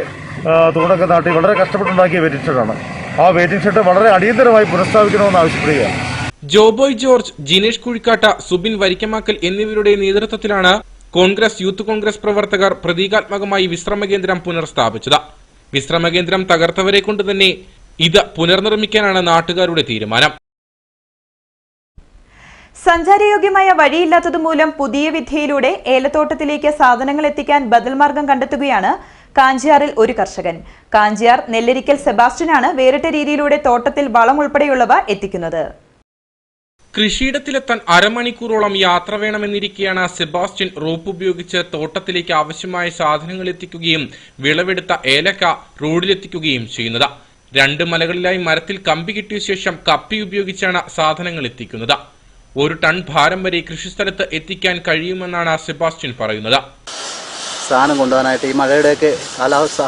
തൂണൊക്കെ നാട്ടി വളരെ കഷ്ടപ്പെട്ടുണ്ടാക്കിയ വെയിറ്റിംഗ് ഷെഡാണ്. ആ വെയിറ്റിംഗ് ഷെഡ് വളരെ അടിയന്തരമായി പുനഃസ്ഥാപിക്കണമെന്ന് ആവശ്യപ്പെടുകയാണ്. ജോബോയ് ജോർജ്, ജിനേഷ് കുഴിക്കാട്ട, സുബിൻ വരിക്കമാക്കൽ എന്നിവരുടെ നേതൃത്വത്തിലാണ് കോൺഗ്രസ് യൂത്ത് കോൺഗ്രസ് പ്രവർത്തകർ പ്രതീകാത്മകമായി വിശ്രമകേന്ദ്രം പുനർസ്ഥാപിച്ചത്. വിശ്രമകേന്ദ്രം തകർത്തവരെ കൊണ്ട് തന്നെ ഇത് പുനർനിർമ്മിക്കാനാണ് നാട്ടുകാരുടെ തീരുമാനം. സഞ്ചാരയോഗ്യമായ വഴിയില്ലാത്തതുമൂലം പുതിയ വിദ്യയിലൂടെ ഏലത്തോട്ടത്തിലേക്ക് സാധനങ്ങൾ എത്തിക്കാൻ ബദൽ മാർഗം കണ്ടെത്തുകയാണ് കാഞ്ചിയാറിൽ ഒരു കർഷകൻ. കാഞ്ചിയാർ നെല്ലരിക്കൽ സെബാസ്റ്റ്യനാണ് വേറിട്ട രീതിയിലൂടെ തോട്ടത്തിൽ വളം ഉൾപ്പെടെയുള്ളവ എത്തിക്കുന്നത്. കൃഷിയിടത്തിലെത്താൻ അരമണിക്കൂറോളം യാത്ര വേണമെന്നിരിക്കെയാണ് സെബാസ്റ്റ്യൻ റോപ്പ് ഉപയോഗിച്ച് തോട്ടത്തിലേക്ക് ആവശ്യമായ സാധനങ്ങൾ എത്തിക്കുകയും വിളവെടുത്ത ഏലക്ക റോഡിലെത്തിക്കുകയും ചെയ്യുന്നത്. 2 മലകളിലായി മരത്തിൽ കമ്പി കിട്ടിയ ശേഷം കപ്പി ഉപയോഗിച്ചാണ് സാധനങ്ങൾ എത്തിക്കുന്നത്. 1 ടൺ ഭാരം വരെ കൃഷിസ്ഥലത്ത് എത്തിക്കാൻ കഴിയുമെന്നാണ് സെബാസ്റ്റ്യൻ പറയുന്നത്. സാധനം കൊണ്ടുപോകാനായിട്ട് ഈ മഴയുടെയൊക്കെ കാലാവസ്ഥ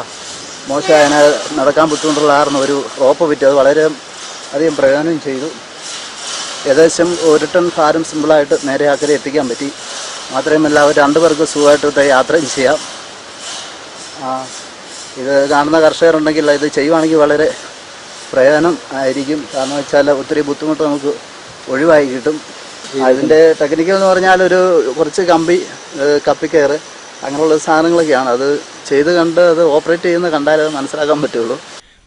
മോശമായതിനാൽ നടക്കാൻ ബുദ്ധിമുട്ടുള്ള കാരണം ഒരു റോപ്പ് വിറ്റ് അത് വളരെ അധികം പ്രയോജനം ചെയ്തു. ഏകദേശം 1 ടൺ ഭാരം സിമ്പിളായിട്ട് നേരെ ആക്കരെ എത്തിക്കാൻ പറ്റി. മാത്രമല്ല 2 പേർക്ക് സുഖമായിട്ട് യാത്രയും ചെയ്യാം. ഇത് കാണുന്ന കർഷകരുണ്ടെങ്കിൽ ഇത് ചെയ്യുവാണെങ്കിൽ വളരെ പ്രയോജനം ആയിരിക്കും. കാരണം വെച്ചാൽ ഒത്തിരി ബുദ്ധിമുട്ട് നമുക്ക് ഒഴിവായി കിട്ടും. അതിൻ്റെ ടെക്നിക്കൽ എന്ന് പറഞ്ഞാൽ കുറച്ച് കമ്പി, കപ്പിക്കയറ് അങ്ങനെയുള്ള സാധനങ്ങളൊക്കെയാണ്. അത് ചെയ്ത് കണ്ട് അത് ഓപ്പറേറ്റ് ചെയ്യുന്ന കണ്ടാലേ അത് മനസ്സിലാക്കാൻ പറ്റുള്ളൂ.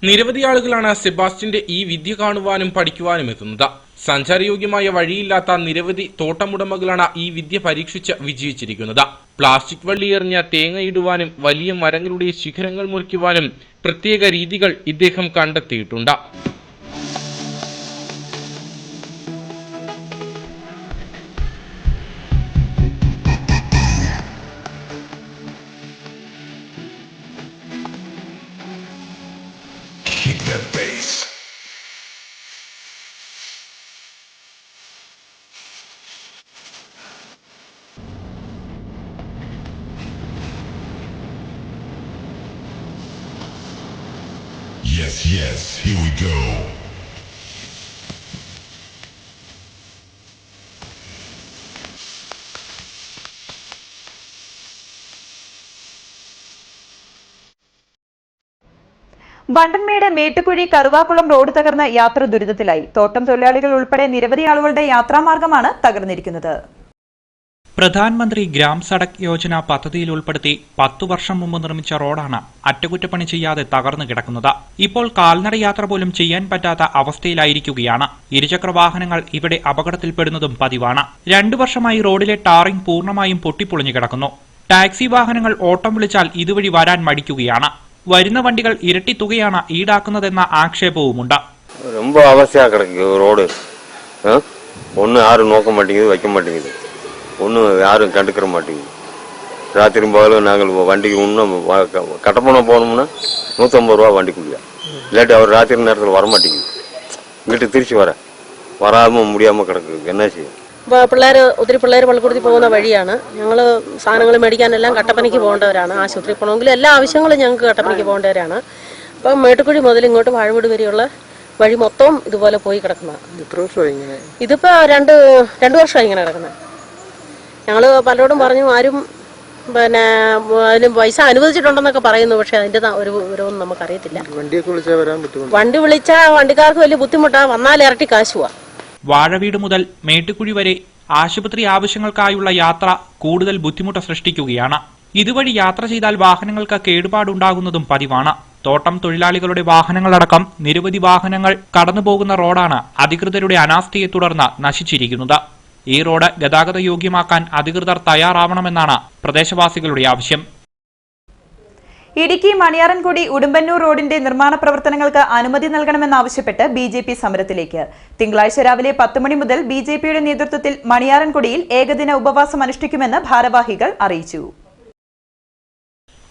നിരവധി ആളുകളാണ് സെബാസ്റ്റ്യന്റെ ഈ വിദ്യ കാണുവാനും പഠിക്കുവാനും എത്തുന്നത്. സഞ്ചാരയോഗ്യമായ വഴിയില്ലാത്ത നിരവധി തോട്ടമുടമകളാണ് ഈ വിദ്യ പരീക്ഷിച്ച് വിജയിച്ചിരിക്കുന്നത്. പ്ലാസ്റ്റിക് വള്ളി എറിഞ്ഞ് തേങ്ങയിടുവാനും വലിയ മരങ്ങളുടെ ശിഖരങ്ങൾ മുറിക്കുവാനും പ്രത്യേക രീതികൾ ഇദ്ദേഹം കണ്ടെത്തിയിട്ടുണ്ട്. Yes, here we go. Vandanmedu Mettukuzhi Karuvakulam road തകർന്ന് യാത്ര ദുരിതത്തിലായി. തോട്ടം തൊഴിലാളികൾ ഉൾപ്പെടെ നിരവധി ആളുകളുടെ യാത്രാമാർഗമാണ് തകർന്നിരിക്കുന്നത്. പ്രധാനമന്ത്രി ഗ്രാം സഡക് യോജന പദ്ധതിയിൽ ഉൾപ്പെടുത്തി 10 വർഷം മുമ്പ് നിർമ്മിച്ച റോഡാണ് അറ്റകുറ്റപ്പണി ചെയ്യാതെ തകർന്നു കിടക്കുന്നത്. ഇപ്പോൾ കാൽനട യാത്ര പോലും ചെയ്യാൻ പറ്റാത്ത അവസ്ഥയിലായിരിക്കുകയാണ്. ഇരുചക്ര വാഹനങ്ങൾ ഇവിടെ അപകടത്തിൽപ്പെടുന്നതും പതിവാണ്. 2 വർഷമായി റോഡിലെ ടാറിംഗ് പൂർണ്ണമായും പൊട്ടിപ്പൊളിഞ്ഞു കിടക്കുന്നു. ടാക്സി വാഹനങ്ങൾ ഓട്ടം വിളിച്ചാൽ ഇതുവഴി വരാൻ മടിക്കുകയാണ്. വരുന്ന വണ്ടികൾ ഇരട്ടി തുകയാണ് ഈടാക്കുന്നതെന്ന ആക്ഷേപവുമുണ്ട്. ரொம்ப அவசியா கிடக்கு ரோடு. ஒன்றும் யாரும் நோக்க மாட்டேங்குது, வைக்க மாட்டேங்குது. ஒன்றும் யாரும் கண்டுக்கிற மாட்டேங்குது. ராத்திரி போகலும் நாங்கள் வண்டிக்கு இன்னும் கட்டப்பணம் போகணும்னா 150 ரூபா வண்டிக்குள்ளே. இல்லாட்டி அவர் ராத்திரி நேரத்தில் வரமாட்டேங்குது. இங்கிட்டு திருச்சி வராமல் முடியாமல் கிடக்கு. என்ன செய்யும்? ഒത്തിരി പിള്ളേർ പള്ളിക്കൂടത്തിൽ പോകുന്ന വഴിയാണ്. ഞങ്ങൾ സാധനങ്ങൾ മേടിക്കാനെല്ലാം കട്ടപ്പനയ്ക്ക് പോകേണ്ടവരാണ്. ആശുപത്രി പോകണമെങ്കിൽ എല്ലാ ആവശ്യങ്ങളും ഞങ്ങൾക്ക് കട്ടപ്പനയ്ക്ക് പോകേണ്ടവരാണ്. അപ്പം മേട്ടുക്കുഴി മുതൽ ഇങ്ങോട്ട് വാഴവീട് വരെയുള്ള വഴി മൊത്തം ഇതുപോലെ പോയി കിടക്കുന്നതാണ്. എത്ര വർഷമായി ഇങ്ങനെ? ഇതിപ്പോൾ രണ്ട് വർഷമായി ഇങ്ങനെ കിടക്കുന്നത്. ഞങ്ങൾ പലരോടും പറഞ്ഞു, ആരും അതിന് പൈസ അനുവദിച്ചിട്ടുണ്ടെന്നൊക്കെ പറയുന്നു. പക്ഷെ അതിൻ്റെ ഒരു വിവരമൊന്നും നമുക്കറിയത്തില്ല. വണ്ടിയൊക്കെ വിളിച്ചാൽ വരാൻ പറ്റുമോ? വണ്ടി വിളിച്ചാൽ വണ്ടിക്കാർക്ക് വലിയ ബുദ്ധിമുട്ടാണ്. വന്നാൽ ഇരട്ടി കാശുവാ. വാഴവീട് മുതൽ മേട്ടുകുഴി വരെ ആശുപത്രി ആവശ്യങ്ങൾക്കായുള്ള യാത്ര കൂടുതൽ ബുദ്ധിമുട്ട് സൃഷ്ടിക്കുകയാണ്. ഇതുവഴി യാത്ര ചെയ്താൽ വാഹനങ്ങൾക്ക് കേടുപാടുണ്ടാകുന്നതും പതിവാണ്. തോട്ടം തൊഴിലാളികളുടെ വാഹനങ്ങളടക്കം നിരവധി വാഹനങ്ങൾ കടന്നുപോകുന്ന റോഡാണ് അധികൃതരുടെ അനാസ്ഥയെ തുടർന്ന് നശിച്ചിരിക്കുന്നത്. ഈ റോഡ് ഗതാഗത യോഗ്യമാക്കാൻ അധികൃതർ തയ്യാറാവണമെന്നാണ് പ്രദേശവാസികളുടെ ആവശ്യം. ഇടുക്കി മണിയാറൻകുടി ഉടുമ്പന്നൂർ റോഡിന്റെ നിർമ്മാണ പ്രവർത്തനങ്ങൾക്ക് അനുമതി നൽകണമെന്നാവശ്യപ്പെട്ട് ബിജെപി സമരത്തിലേക്ക്. തിങ്കളാഴ്ച രാവിലെ 10 മണി മുതൽ ബിജെപിയുടെ നേതൃത്വത്തിൽ മണിയാറൻകുടിയിൽ ഏകദിന ഉപവാസം അനുഷ്ഠിക്കുമെന്ന് ഭാരവാഹികൾ അറിയിച്ചു.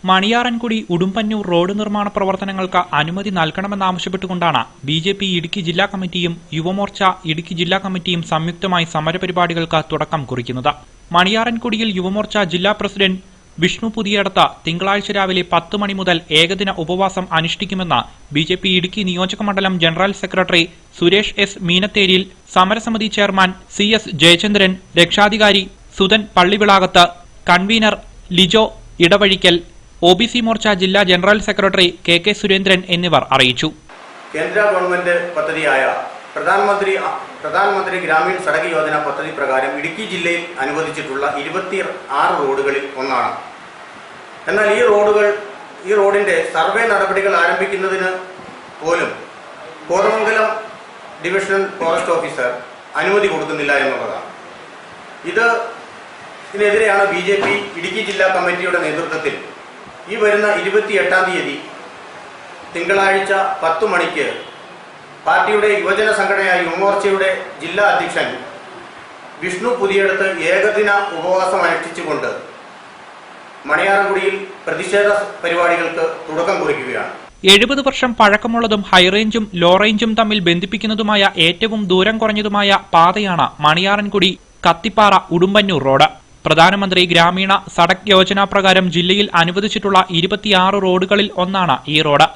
മണിയാറൻകുടി ഉടുമ്പന്നൂർ റോഡ് നിർമ്മാണ പ്രവർത്തനങ്ങൾക്ക് അനുമതി നൽകണമെന്നാവശ്യപ്പെട്ടുകൊണ്ടാണ് ബിജെപി ഇടുക്കി ജില്ലാ കമ്മിറ്റിയും യുവമോർച്ച ഇടുക്കി ജില്ലാ കമ്മിറ്റിയും സംയുക്തമായി സമരപരിപാടികൾക്ക് തുടക്കം കുറിക്കുന്നത്. മണിയാറൻകുടിയിൽ യുവമോർച്ച ജില്ലാ പ്രസിഡന്റ് വിഷ്ണു പുതിയടത്ത് തിങ്കളാഴ്ച രാവിലെ 10 മണി മുതൽ ഏകദിന ഉപവാസം അനുഷ്ഠിക്കുമെന്ന് ബിജെപി ഇടുക്കി നിയോജക മണ്ഡലം ജനറൽ സെക്രട്ടറി സുരേഷ് എസ് മീനത്തേരിയിൽ, സമരസമിതി ചെയർമാൻ CS ജയചന്ദ്രൻ, രക്ഷാധികാരി സുധൻ പള്ളിവിളാകത്ത്, കൺവീനർ ലിജോ ഇടവഴിക്കൽ, OBC മോർച്ച ജില്ലാ ജനറൽ സെക്രട്ടറി KK സുരേന്ദ്രൻ എന്നിവർ അറിയിച്ചു. കേന്ദ്ര ഗവൺമെന്റ് പദ്ധതിയായ പ്രധാനമന്ത്രി പ്രധാനമന്ത്രി ഗ്രാമീൺ സഡക് യോജന പദ്ധതി പ്രകാരം ഇടുക്കി ജില്ലയിൽ അനുവദിച്ചിട്ടുള്ള 26 റോഡുകളിൽ ഒന്നാണ്. എന്നാൽ ഈ റോഡിൻ്റെ സർവേ നടപടികൾ ആരംഭിക്കുന്നതിന് പോലും കോതമംഗലം ഡിവിഷണൽ ഫോറസ്റ്റ് ഓഫീസർ അനുമതി കൊടുക്കുന്നില്ല എന്നുള്ളതാണ്. ഇതിനെതിരെയാണ് BJP ഇടുക്കി ജില്ലാ കമ്മിറ്റിയുടെ നേതൃത്വത്തിൽ ഈ വരുന്ന 28-ാം തീയതി തിങ്കളാഴ്ച 10 മണിക്ക് പാർട്ടിയുടെ യുവജന സംഘടനയായ യുവമോർച്ചയുടെ ജില്ലാ അധ്യക്ഷൻ വിഷ്ണു പുതിയടത്ത് ഏകദിന ഉപവാസം അനുഷ്ഠിച്ചുകൊണ്ട് മണിയാറൻകുടിയിൽ പ്രതിഷേധ പരിപാടികൾക്ക് തുടക്കം കുറിക്കുകയാണ്. 70 വർഷം പഴക്കമുള്ളതും ഹൈറേഞ്ചും ലോ റേഞ്ചും തമ്മിൽ ബന്ധിപ്പിക്കുന്നതുമായ ഏറ്റവും ദൂരം കുറഞ്ഞതുമായ പാതയാണ് മണിയാറൻകുടി കത്തിപ്പാറ ഉടുമ്പന്നൂർ റോഡ്. പ്രധാനമന്ത്രി ഗ്രാമീണ സഡക് യോജന പ്രകാരം ജില്ലയിൽ അനുവദിച്ചിട്ടുള്ള 26 റോഡുകളിൽ ഒന്നാണ് ഈ റോഡ്.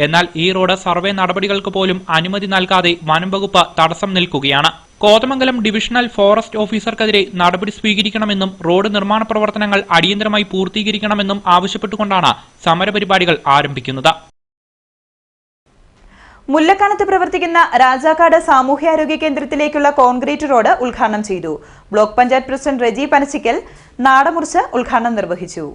എന്നാൽ ഈ റോഡ് സർവേ നടപടികൾക്ക് പോലും അനുമതി നൽകാതെ വനം വകുപ്പ് തടസ്സം നിൽക്കുകയാണ്. കോതമംഗലം ഡിവിഷണൽ ഫോറസ്റ്റ് ഓഫീസർക്കെതിരെ നടപടി സ്വീകരിക്കണമെന്നും റോഡ് നിർമ്മാണ പ്രവർത്തനങ്ങൾ അടിയന്തരമായി പൂർത്തീകരിക്കണമെന്നും ആവശ്യപ്പെട്ടുകൊണ്ടാണ് സമരപരിപാടികൾ ആരംഭിക്കുന്നത്. മുല്ലക്കാനത്ത് പ്രവർത്തിക്കുന്ന രാജാക്കാട് സാമൂഹ്യാരോഗ്യ കേന്ദ്രത്തിലേക്കുള്ള കോൺക്രീറ്റ് റോഡ് ഉദ്ഘാടനം ചെയ്തു. ബ്ലോക്ക് പഞ്ചായത്ത് പ്രസിഡന്റ് റെജി പനച്ചിക്കൽ നാടമുറിച്ച് ഉദ്ഘാടനം നിർവഹിച്ചു.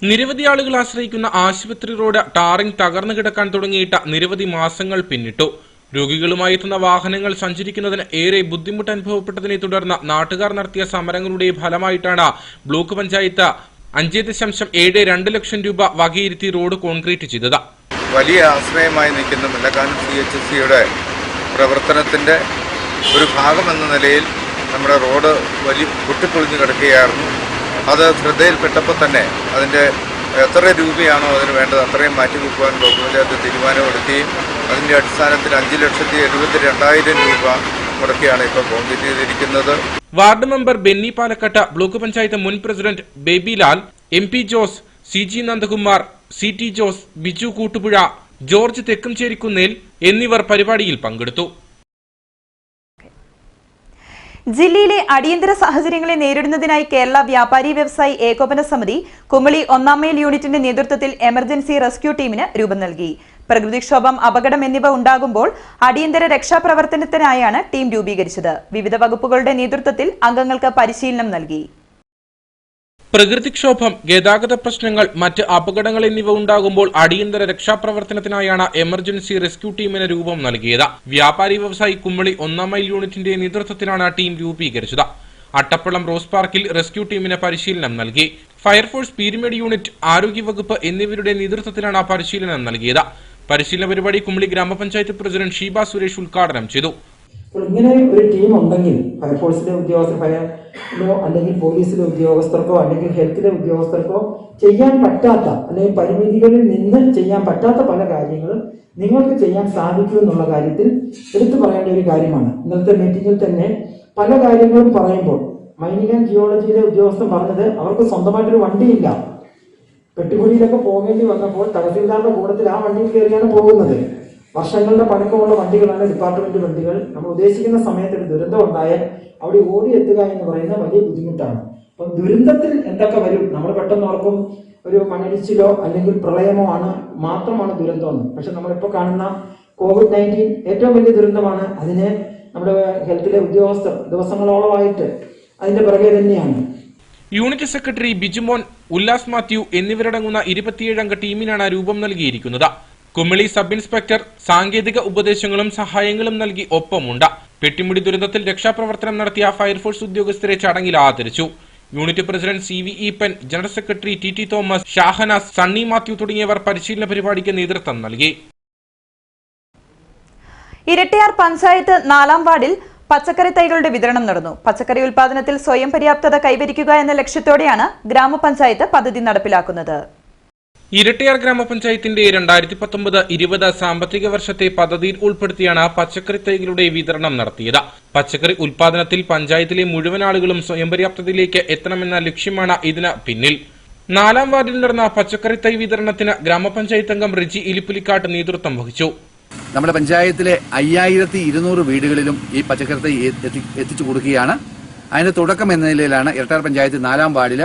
നിരവധി ആളുകൾ ആശ്രയിക്കുന്ന ആശുപത്രി റോഡ് ടാറിംഗ് തകർന്നു കിടക്കാൻ തുടങ്ങിയിട്ട് നിരവധി മാസങ്ങൾ പിന്നിട്ടു. രോഗികളുമായി എത്തുന്ന വാഹനങ്ങൾ സഞ്ചരിക്കുന്നതിന് ഏറെ ബുദ്ധിമുട്ട് അനുഭവപ്പെട്ടതിനെ തുടർന്ന് നാട്ടുകാർ നടത്തിയ സമരങ്ങളുടെ ഫലമായിട്ടാണ് ബ്ലോക്ക് പഞ്ചായത്ത് 5.72 ലക്ഷം രൂപ വകയിരുത്തി റോഡ് കോൺക്രീറ്റ് ചെയ്തത്. വലിയ ആശ്രയമായി നിൽക്കുന്ന മുല്ലക്കാനം CHC പ്രവർത്തനത്തിന്റെ ഒരു ഭാഗമെന്ന നിലയിൽ നമ്മുടെ റോഡ് വലിയ പൊട്ടിപ്പൊളിഞ്ഞു കിടക്കുകയായിരുന്നു. അത് ശ്രദ്ധയിൽപ്പെട്ടപ്പോൾ തന്നെ അതിൻ്റെ എത്ര രൂപയാണോ അതിന് വേണ്ടത് അത്രയും മാറ്റിവെക്കുവാൻ ബ്ലോക്ക് പഞ്ചായത്ത് തീരുമാനമെടുക്കുകയും അതിൻ്റെ അടിസ്ഥാനത്തിൽ 5,72,000 രൂപ മുടക്കിയാണ് ഇപ്പോൾ കോൺക്രീറ്റ് ചെയ്തിരിക്കുന്നത്. വാർഡ് മെമ്പർ ബെന്നി പാലക്കാട്ട്, ബ്ലോക്ക് പഞ്ചായത്ത് മുൻ president Babylal, MP Jose, CG Nandakumar, CT Jose, Biju Koottupuzha, George Thekkumcherikkunnel എന്നിവർ പരിപാടിയിൽ പങ്കെടുത്തു. ജില്ലയിലെ അടിയന്തര സാഹചര്യങ്ങളെ നേരിടുന്നതിനായി കേരള വ്യാപാരി വ്യവസായി ഏകോപന സമിതി കുമളി 1-ാം മൈൽ യൂണിറ്റിന്റെ നേതൃത്വത്തിൽ എമർജൻസി റെസ്ക്യൂ ടീമിന് രൂപം നൽകി. പ്രകൃതിക്ഷോഭം, അപകടം എന്നിവ ഉണ്ടാകുമ്പോൾ അടിയന്തര രക്ഷാപ്രവർത്തനത്തിനായാണ് ടീം രൂപീകരിച്ചത്. വിവിധ വകുപ്പുകളുടെ നേതൃത്വത്തിൽ അംഗങ്ങൾക്ക് പരിശീലനം നൽകി. പ്രകൃതിക്ഷോഭം, ഗതാഗത പ്രശ്നങ്ങൾ, മറ്റ് അപകടങ്ങൾ എന്നിവ ഉണ്ടാകുമ്പോൾ അടിയന്തര രക്ഷാപ്രവർത്തനത്തിനായാണ് എമർജൻസി റെസ്ക്യൂ ടീമിന് രൂപം നൽകിയത്. വ്യാപാരി വ്യവസായി കുമളി 1-ാം മൈൽ യൂണിറ്റിന്റെ നേതൃത്വത്തിലാണ് ടീം രൂപീകരിച്ചത്. അട്ടപ്പള്ളം റോസ് പാർക്കിൽ റെസ്ക്യൂ ടീമിന് പരിശീലനം നൽകി. ഫയർഫോഴ്സ്, പീരിമേഡ് യൂണിറ്റ്, ആരോഗ്യവകുപ്പ് എന്നിവരുടെ നേതൃത്വത്തിലാണ് പരിശീലനം നൽകിയത്. പരിശീലന പരിപാടി കുമളി ഗ്രാമപഞ്ചായത്ത് പ്രസിഡന്റ് ഷീബ സുരേഷ് ഉദ്ഘാടനം ചെയ്തു. ഇങ്ങനെ ഒരു ടീം ഉണ്ടെങ്കിൽ ഫയർഫോഴ്സിലെ ഉദ്യോഗസ്ഥരോ അല്ലെങ്കിൽ പോലീസിലെ ഉദ്യോഗസ്ഥർക്കോ അല്ലെങ്കിൽ ഹെൽത്തിലെ ഉദ്യോഗസ്ഥർക്കോ ചെയ്യാൻ പറ്റാത്ത അല്ലെങ്കിൽ പരിമിതികളിൽ നിന്ന് ചെയ്യാൻ പറ്റാത്ത പല കാര്യങ്ങളും നിങ്ങൾക്ക് ചെയ്യാൻ സാധിക്കും എന്നുള്ള കാര്യത്തിൽ എടുത്തു പറയേണ്ട ഒരു കാര്യമാണ്. ഇന്നത്തെ മീറ്റിംഗിൽ തന്നെ പല കാര്യങ്ങളും പറയുമ്പോൾ മൈനിങ് ആൻഡ് ജിയോളജിയിലെ ഉദ്യോഗസ്ഥൻ പറഞ്ഞത് അവർക്ക് സ്വന്തമായിട്ടൊരു വണ്ടിയില്ല. പെട്ടിക്കുടിയിലൊക്കെ പോകേണ്ടി വന്നപ്പോൾ തഹസീൽദാരുടെ കൂട്ടത്തിൽ ആ വണ്ടിയിൽ കയറിയാണ് പോകുന്നത്. വർഷങ്ങളുടെ പഴക്കമുള്ള വണ്ടികളാണ് ഡിപ്പാർട്ട്മെന്റ് വണ്ടികൾ. നമ്മൾ ഉദ്ദേശിക്കുന്ന സമയത്ത് ഒരു ദുരന്തം ഉണ്ടായാൽ അവിടെ ഓടിയെത്തുക എന്ന് പറയുന്ന വലിയ ബുദ്ധിമുട്ടാണ്. അപ്പം ദുരന്തത്തിൽ എന്തൊക്കെ വരും, നമ്മൾ പെട്ടെന്ന് ഓർക്കും ഒരു മണ്ണിടിച്ചിലോ അല്ലെങ്കിൽ പ്രളയമോ മാത്രമാണ് ദുരന്തമെന്ന്. പക്ഷെ നമ്മളിപ്പോൾ കാണുന്ന COVID-19 ഏറ്റവും വലിയ ദുരന്തമാണ്. അതിന് നമ്മുടെ ഹെൽത്തിലെ ഉദ്യോഗസ്ഥർ ദിവസങ്ങളോളമായിട്ട് അതിന്റെ പിറകെ തന്നെയാണ്. യൂണിറ്റ് സെക്രട്ടറി ബിജുമോൻ, ഉല്ലാസ് മാത്യു എന്നിവരടങ്ങുന്ന 27 അംഗ ടീമിനാണ് രൂപം നൽകിയിരിക്കുന്നത്. കുമളി സബ് ഇൻസ്പെക്ടർ സാങ്കേതിക ഉപദേശങ്ങളും സഹായങ്ങളും നൽകി ഒപ്പമുണ്ട്. പെട്ടിമുടി ദുരന്തത്തിൽ രക്ഷാപ്രവർത്തനം നടത്തിയ ഫയർഫോഴ്സ് ഉദ്യോഗസ്ഥരെ ചടങ്ങിൽ ആദരിച്ചു. Unit president CV Eappen, general secretary TT Thomas, Shahanas, Sunny Mathew തുടങ്ങിയവർ പരിശീലന പരിപാടിക്ക് നേതൃത്വം നൽകി. ഇരട്ടിയാർ പഞ്ചായത്ത് 4-ാം വാർഡിൽ പച്ചക്കറി തൈകളുടെ വിതരണം നടന്നു. പച്ചക്കറി ഉൽപാദനത്തിൽ സ്വയം പര്യാപ്തത കൈവരിക്കുക എന്ന ലക്ഷ്യത്തോടെയാണ് ഗ്രാമപഞ്ചായത്ത് പദ്ധതി നടപ്പിലാക്കുന്നത്. ഇരട്ടിയാർ ഗ്രാമപഞ്ചായത്തിന്റെ 2019-20 സാമ്പത്തിക വർഷത്തെ പദ്ധതിയിൽ ഉൾപ്പെടുത്തിയാണ് പച്ചക്കറി തൈകളുടെ വിതരണം നടത്തിയത്. പച്ചക്കറി ഉൽപാദനത്തിൽ പഞ്ചായത്തിലെ മുഴുവൻ ആളുകളും സ്വയം പര്യാപ്തതയിലേക്ക് എത്തണമെന്ന ലക്ഷ്യമാണ് ഇതിന് പിന്നിൽ. 4-ാം വാർഡിൽ നടന്ന പച്ചക്കറി തൈ വിതരണത്തിന് ഗ്രാമപഞ്ചായത്ത് അംഗം റിജി ഇലിപ്പുലിക്കാട്ട് നേതൃത്വം വഹിച്ചു. നമ്മുടെ പഞ്ചായത്തിലെ 5200 വീടുകളിലും ഈ പച്ചക്കറി തൈ എത്തിച്ചു കൊടുക്കുകയാണ്. അതിന്റെ തുടക്കം എന്ന നിലയിലാണ് ഇരട്ടിയാർ പഞ്ചായത്ത് 4-ാം വാർഡിൽ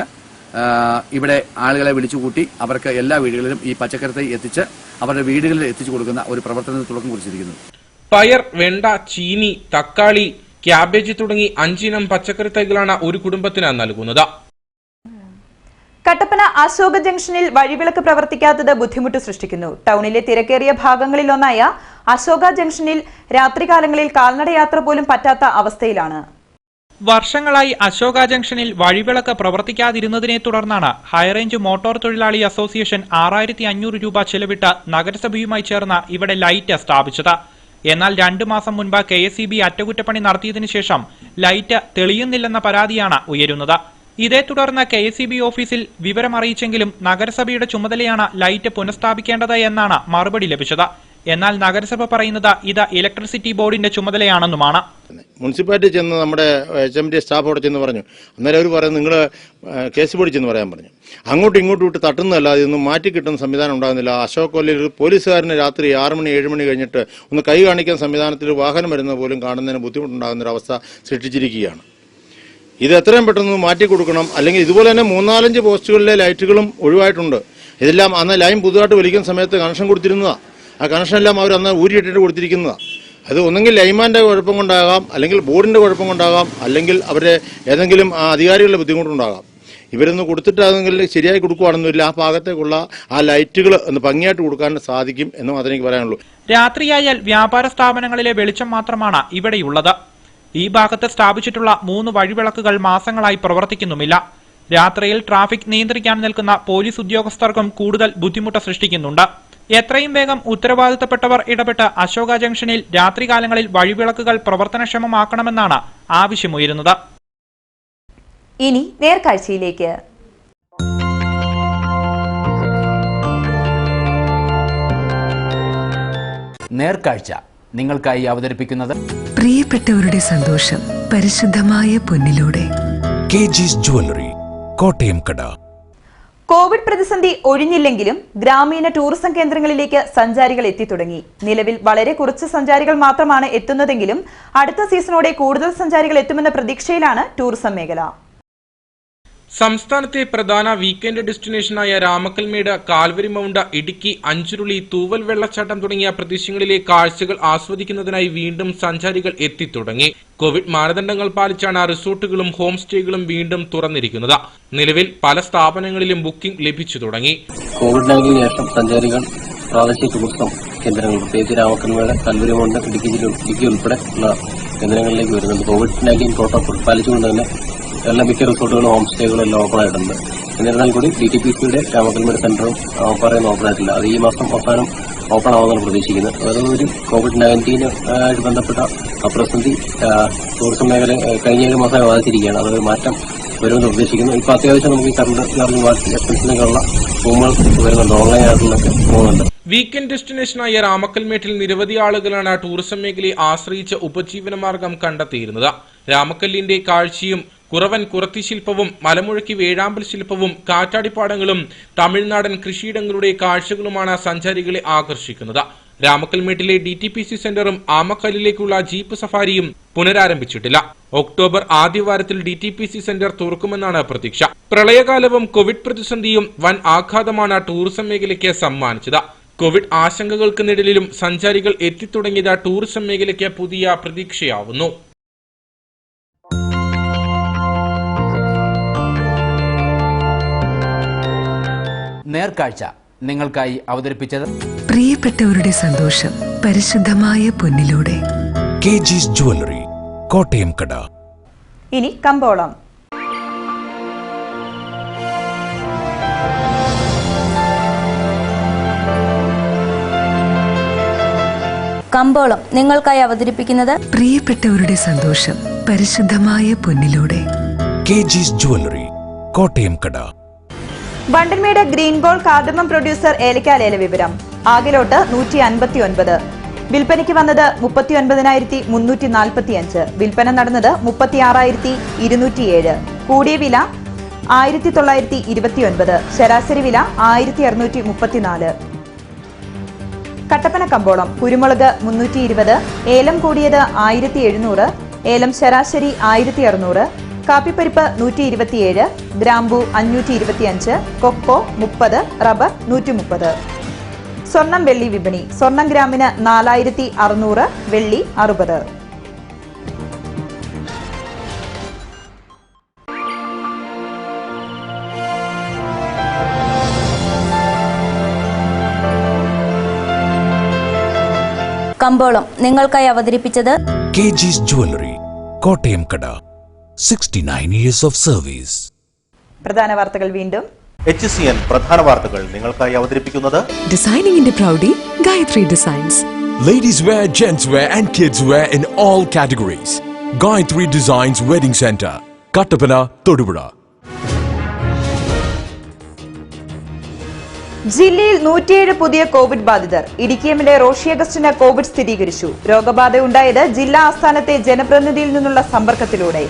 ഇവിടെ ആളുകളെ വിളിച്ചുകൂട്ടി അവർക്ക് എല്ലാ വീടുകളിലും ഈ പച്ചക്കറി തൈ എത്തിച്ച് അവരുടെ വീടുകളിൽ എത്തിച്ചു കൊടുക്കുന്ന ഒരു പ്രവർത്തനത്തിന് തുടക്കം കുറിച്ചിരിക്കുന്നു. പയർ, വെണ്ട, ചീനി, തക്കാളി, ക്യാബേജ് തുടങ്ങി 5 ഇനം പച്ചക്കറി തൈകളാണ് ഒരു കുടുംബത്തിന് നൽകുന്നത്. കട്ടപ്പന അശോക ജംഗ്ഷനിൽ വഴിവിളക്ക് പ്രവർത്തിക്കാത്തത് ബുദ്ധിമുട്ട് സൃഷ്ടിക്കുന്നു. ടൗണിലെ തിരക്കേറിയ ഭാഗങ്ങളിലൊന്നായ അശോക ജംഗ്ഷനിൽ രാത്രികാലങ്ങളിൽ കാൽനടയാത്ര പോലും പറ്റാത്ത അവസ്ഥയിലാണ്. വർഷങ്ങളായി അശോക ജംഗ്ഷനിൽ വഴിവിളക്ക് പ്രവർത്തിക്കാതിരുന്നതിനെ തുടർന്നാണ് ഹൈറേഞ്ച് മോട്ടോർ തൊഴിലാളി അസോസിയേഷൻ 6500 രൂപ ചെലവിട്ട് നഗരസഭയുമായി ചേർന്ന് ഇവിടെ ലൈറ്റ് സ്ഥാപിച്ചത്. എന്നാൽ 2 മാസം മുൻപ് KSEB അറ്റകുറ്റപ്പണി നടത്തിയതിനു ശേഷം ലൈറ്റ് തെളിയുന്നില്ലെന്ന പരാതിയാണ് ഉയരുന്നത്. ഇതേ തുടർന്ന് KSEB ഓഫീസിൽ വിവരമറിയിച്ചെങ്കിലും നഗരസഭയുടെ ചുമതലയാണ് ലൈറ്റ് പുനഃസ്ഥാപിക്കേണ്ടത് എന്നാണ് മറുപടി ലഭിച്ചത്. എന്നാൽ നഗരസഭ പറയുന്നത് ഇത് ഇലക്ട്രിസിറ്റി ബോർഡിന്റെ ചുമതലയാണെന്നുമാണ്. മുനിസിപ്പാലിറ്റി ചെന്ന് നമ്മുടെ HMD സ്റ്റാഫോടെ ചെന്ന് പറഞ്ഞു. അന്നേരം അവർ പറയുന്നത് നിങ്ങൾ കേസ് ബോർഡിൽ ചെന്ന് പറയാൻ പറഞ്ഞു. അങ്ങോട്ടും ഇങ്ങോട്ടും ഇട്ട് തട്ടുന്നതല്ലാതെ ഇതൊന്നും മാറ്റി കിട്ടുന്ന സംവിധാനം ഉണ്ടാകുന്നില്ല. അശോക് കൊല്ലയിൽ ഒരു പോലീസുകാരന് രാത്രി 6 മണി 7 മണി കഴിഞ്ഞിട്ട് ഒന്ന് കൈ കാണിക്കാൻ സംവിധാനത്തിൽ വാഹനം വരുന്നത് പോലും കാണുന്നതിന് ബുദ്ധിമുട്ടുണ്ടാകുന്നൊരവസ്ഥ സൃഷ്ടിച്ചിരിക്കുകയാണ്. ഇത് എത്രയും പെട്ടെന്ന് മാറ്റി കൊടുക്കണം. അല്ലെങ്കിൽ ഇതുപോലെ തന്നെ 3-4 പോസ്റ്റുകളിലെ ലൈറ്റുകളും ഒഴിവായിട്ടുണ്ട്. ഇതെല്ലാം അന്ന് ലൈൻ പുതുതായിട്ട് വലിക്കുന്ന സമയത്ത് കണക്ഷൻ കൊടുത്തിരുന്നതാണ്. ആ കണക്ഷനെല്ലാം അവർ അന്ന് ഊരിയിട്ടിട്ട് കൊടുത്തിരിക്കുന്നതാണ്. അത് ഒന്നെങ്കിൽ ലൈൻമാൻ്റെ കുഴപ്പം കൊണ്ടാകാം, അല്ലെങ്കിൽ ബോർഡിൻ്റെ കുഴപ്പം കൊണ്ടാകാം, അല്ലെങ്കിൽ അവരുടെ ഏതെങ്കിലും അധികാരികളുടെ ബുദ്ധിമുട്ടുണ്ടാകാം. ഇവരൊന്ന് കൊടുത്തിട്ടാണെങ്കിൽ ശരിയായി കൊടുക്കുകയാണെന്നില്ല ആ ഭാഗത്തേക്കുള്ള ആ ലൈറ്റുകൾ ഒന്ന് ഭംഗിയായിട്ട് കൊടുക്കാൻ സാധിക്കും എന്ന് മാത്രമേ എനിക്ക് പറയാനുള്ളൂ. രാത്രിയായാൽ വ്യാപാര സ്ഥാപനങ്ങളിലെ വെളിച്ചം മാത്രമാണ് ഇവിടെയുള്ളത്. ഈ ഭാഗത്ത് സ്ഥാപിച്ചിട്ടുള്ള 3 വഴിവിളക്കുകൾ മാസങ്ങളായി പ്രവർത്തിക്കുന്നുമില്ല. രാത്രിയിൽ ട്രാഫിക് നിയന്ത്രിക്കാൻ നിൽക്കുന്ന പോലീസ് ഉദ്യോഗസ്ഥർക്കും കൂടുതൽ ബുദ്ധിമുട്ട് സൃഷ്ടിക്കുന്നുണ്ട്. എത്രയും വേഗം ഉത്തരവാദിത്തപ്പെട്ടവർ ഇടപെട്ട് അശോക ജംഗ്ഷനിൽ രാത്രികാലങ്ങളിൽ വഴിവിളക്കുകൾ പ്രവർത്തനക്ഷമമാക്കണമെന്നാണ് ആവശ്യമുയരുന്നത്. ഇനി നേർക്കാഴ്ചയിലേക്ക്. നേർക്കാഴ്ച നിങ്ങൾക്കായി അവതരിപ്പിക്കുന്നത് പ്രിയപ്പെട്ടവരുടെ സന്തോഷം പരിശുദ്ധമായ പൊന്നിലൂടെ. KG's ജ്വല്ലറി, കോട്ടയം കട. കോവിഡ് പ്രതിസന്ധി ഒഴിഞ്ഞില്ലെങ്കിലും ഗ്രാമീണ ടൂറിസം കേന്ദ്രങ്ങളിലേക്ക് സഞ്ചാരികൾ എത്തിത്തുടങ്ങി. നിലവിൽ വളരെ കുറച്ച് സഞ്ചാരികൾ മാത്രമാണ് എത്തുന്നതെങ്കിലും അടുത്ത സീസണോടെ കൂടുതൽ സഞ്ചാരികൾ എത്തുമെന്ന പ്രതീക്ഷയിലാണ് ടൂറിസം മേഖല. സംസ്ഥാനത്തെ പ്രധാന വീക്കെൻഡ് ഡെസ്റ്റിനേഷനായ രാമക്കൽമേട്, കാൽവരി മൗണ്ട്, ഇടുക്കി, അഞ്ചുരുളി, തൂവൽ വെള്ളച്ചാട്ടം തുടങ്ങിയ പ്രദേശങ്ങളിലെ കാഴ്ചകൾ ആസ്വദിക്കുന്നതിനായി വീണ്ടും സഞ്ചാരികൾ എത്തിത്തുടങ്ങി. കോവിഡ് മാനദണ്ഡങ്ങൾ പാലിച്ചാണ് റിസോർട്ടുകളും ഹോം സ്റ്റേകളും വീണ്ടും തുറന്നിരിക്കുന്നത്. നിലവിൽ പല സ്ഥാപനങ്ങളിലും ബുക്കിംഗ് ലഭിച്ചു തുടങ്ങി. കോവിഡ്-19 ശേഷം സഞ്ചാരികൾ പ്രാദേശിക ടൂറിസം കേന്ദ്രങ്ങൾ, പ്രത്യേകിച്ച് രാമക്കൽമേട്, കാൽവരി മൗണ്ട്, ഇടുക്കി ഉൾപ്പെടെ ഉള്ള കേന്ദ്രങ്ങളിലേക്ക് വരുന്നുണ്ട്. കോവിഡ്-19 പ്രോട്ടോകോൾ പാലിച്ചുകൊണ്ട് തന്നെ എല്ലാ മിക്ക റിസോർട്ടുകളും ഹോം സ്റ്റേകളും എല്ലാം ഓപ്പൺ ആയിട്ടുണ്ട്. എന്നിരുന്നാൽ കൂടി DTPCയുടെ രാമക്കൽമേട് സെന്ററും പറയുന്ന ഓപ്പൺ ആയിട്ടില്ല. അത് ഈ മാസം അവസാനം ഓപ്പൺ ആവുമെന്നാണ് പ്രതീക്ഷിക്കുന്നത്. അതൊരു കോവിഡ്-19 ആയിട്ട് ബന്ധപ്പെട്ട പ്രതിസന്ധി ടൂറിസം മേഖല കഴിഞ്ഞ 7 മാസമായി ബാധിച്ചിരിക്കുകയാണ്. അതൊരു മാറ്റം വരുമെന്ന് പ്രതീക്ഷിക്കുന്നു. ഇപ്പൊ അത്യാവശ്യം നമുക്ക് ഈ കറണ്ട് ചാർജ് എക്സ്പെൻസിനൊക്കെയുള്ള റൂമുകൾ വരുന്നുണ്ട്, ഓൺലൈൻ ആയിട്ടുള്ളൊക്കെ പോകുന്നുണ്ട്. വീക്കെൻഡ് ഡെസ്റ്റിനേഷനായ രാമക്കൽമേട്ടിൽ നിരവധി ആളുകളാണ് ടൂറിസം മേഖലയെ ആശ്രയിച്ച് ഉപജീവനമാർഗം കണ്ടെത്തിയിരുന്നത്. രാമക്കല്ലിന്റെ കാഴ്ചയും കുറവൻ കുറത്തി ശില്പവും മലമുഴക്കി വേഴാമ്പൽ ശില്പവും കാറ്റാടിപ്പാടങ്ങളും തമിഴ്നാടൻ കൃഷിയിടങ്ങളുടെ കാഴ്ചകളുമാണ് സഞ്ചാരികളെ ആകർഷിക്കുന്നത്. രാമക്കൽമേട്ടിലെ DTPC സെന്ററും ആമക്കല്ലിലേക്കുള്ള ജീപ്പ് സഫാരിയും പുനരാരംഭിച്ചിട്ടില്ല. ഒക്ടോബർ ആദ്യവാരത്തിൽ DTPC സെന്റർ തുറക്കുമെന്നാണ് പ്രതീക്ഷ. പ്രളയകാലവും കോവിഡ് പ്രതിസന്ധിയും വൻ ആഘാതമാണ് ടൂറിസം മേഖലയ്ക്ക് സമ്മാനിച്ചത്. കോവിഡ് ആശങ്കകൾക്ക് നിഴലിലും സഞ്ചാരികൾ എത്തിത്തുടങ്ങിയത് ടൂറിസം മേഖലയ്ക്ക് പുതിയ പ്രതീക്ഷയാവുന്നു. നേർക്കാഴ്ച നിങ്ങൾക്കായി അവതരിപ്പിച്ചത് പ്രിയപ്പെട്ടവരുടെ സന്തോഷം പരിശുദ്ധമായ പൊന്നിലൂടെ. KG's ജ്വല്ലറി, കോട്ടയം കട. ഇനി കമ്പോളം. കമ്പോളം നിങ്ങൾക്കായി അവതരിപ്പിക്കുന്നത് പ്രിയപ്പെട്ടവരുടെ സന്തോഷം പരിശുദ്ധമായ പൊന്നിലൂടെ. KG's ജ്വല്ലറി, കോട്ടയം കട. ബണ്ടൻമേട് ഗ്രീൻ ഗോൾഡ് കാർഡമം പ്രൊഡ്യൂസർ ഏലക്കാലേല വിവരം. ആകെലോട്ട് 159. വിൽപ്പനയ്ക്ക് വന്നത് 39,345. വിൽപ്പന നടന്നത് 36,207. കൂടിയ വില 1,929. ശരാശരി വില 1,634. കട്ടപ്പന കമ്പോളം. കുരുമുളക് 320. ഏലം കൂടിയത് 1,700. ഏലം ശരാശരി 1,600. കാപ്പിപ്പരിപ്പ് 127, ഗ്രാമ്പു 525, കൊക്കോ 30, റബ്ബർ 130. സ്വർണം വെള്ളി വിപണി. സ്വർണം ഗ്രാമിന് 4600, വെള്ളി 60. കമ്പോളം നിങ്ങൾക്കായി അവതരിപ്പിച്ചത് KG's Jewelry, കോട്ടയം കട. 69 years of service. പ്രധാന വാർത്തകൾ വീണ്ടും. HCN പ്രധാന വാർത്തകൾ നിങ്ങൾക്കായി അവതരിപ്പിക്കുന്നത് ഡിസൈനിങ്ങിന്റെ പ്രൗഢി Gayathri designs. Ladies wear, gents wear and kids wear in all categories. Gayatri Designs Wedding Center, Kattapana, Thodupuzha. ജില്ലയിൽ 107 പുതിയ കോവിഡ് ബാധിതർ. ഇടുക്കി എമ്മിലെ റോഷി അഗസ്റ്റിന് കോവിഡ് സ്ഥിരീകരിച്ചു. രോഗബാധയുണ്ടായത് ജില്ലാ ആസ്ഥാനത്തെ ജനപ്രതിനിധിയിൽ നിന്നുള്ള സമ്പർക്കത്തിലൂടെ.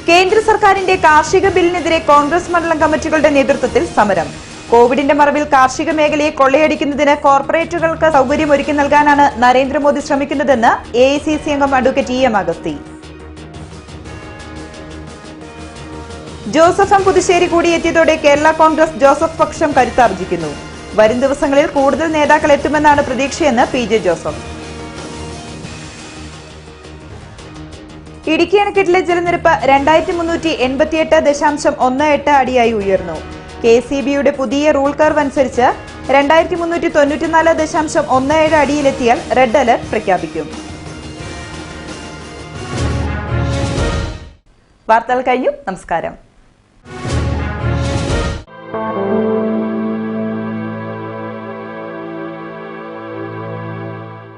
കേന്ദ്ര സർക്കാരിന്റെ കാർഷിക ബില്ലിനെതിരെ കോൺഗ്രസ് മണ്ഡലം കമ്മിറ്റികളുടെ നേതൃത്വത്തിൽ സമരം. കോവിഡിന്റെ മറവിൽ കാർഷിക മേഖലയെ കൊള്ളയടിക്കുന്നതിന് കോർപ്പറേറ്റുകൾക്ക് സൗകര്യമൊരുക്കി നൽകാനാണ് നരേന്ദ്രമോദി ശ്രമിക്കുന്നതെന്ന് AICC അംഗം advocate EM Agasthi. Joseph M Puthussery കൂടിയെത്തിയതോടെ കേരള കോൺഗ്രസ് ജോസഫ് പക്ഷം കരുത്താർജിക്കുന്നു. വരും ദിവസങ്ങളിൽ കൂടുതൽ നേതാക്കൾ എത്തുമെന്നാണ് പ്രതീക്ഷയെന്ന് PJ ജോസഫ്. ഇടുക്കി അണക്കെട്ടിലെ ജലനിരപ്പ് 2388.18 അടിയായി ഉയർന്നു. KCBയുടെ പുതിയ റൂൾ കർവ് അനുസരിച്ച് 2394.17 അടിയിലെത്തിയാൽ റെഡ് അലർട്ട് പ്രഖ്യാപിക്കും. വാർത്തകൾ കഴിഞ്ഞു. നമസ്കാരം.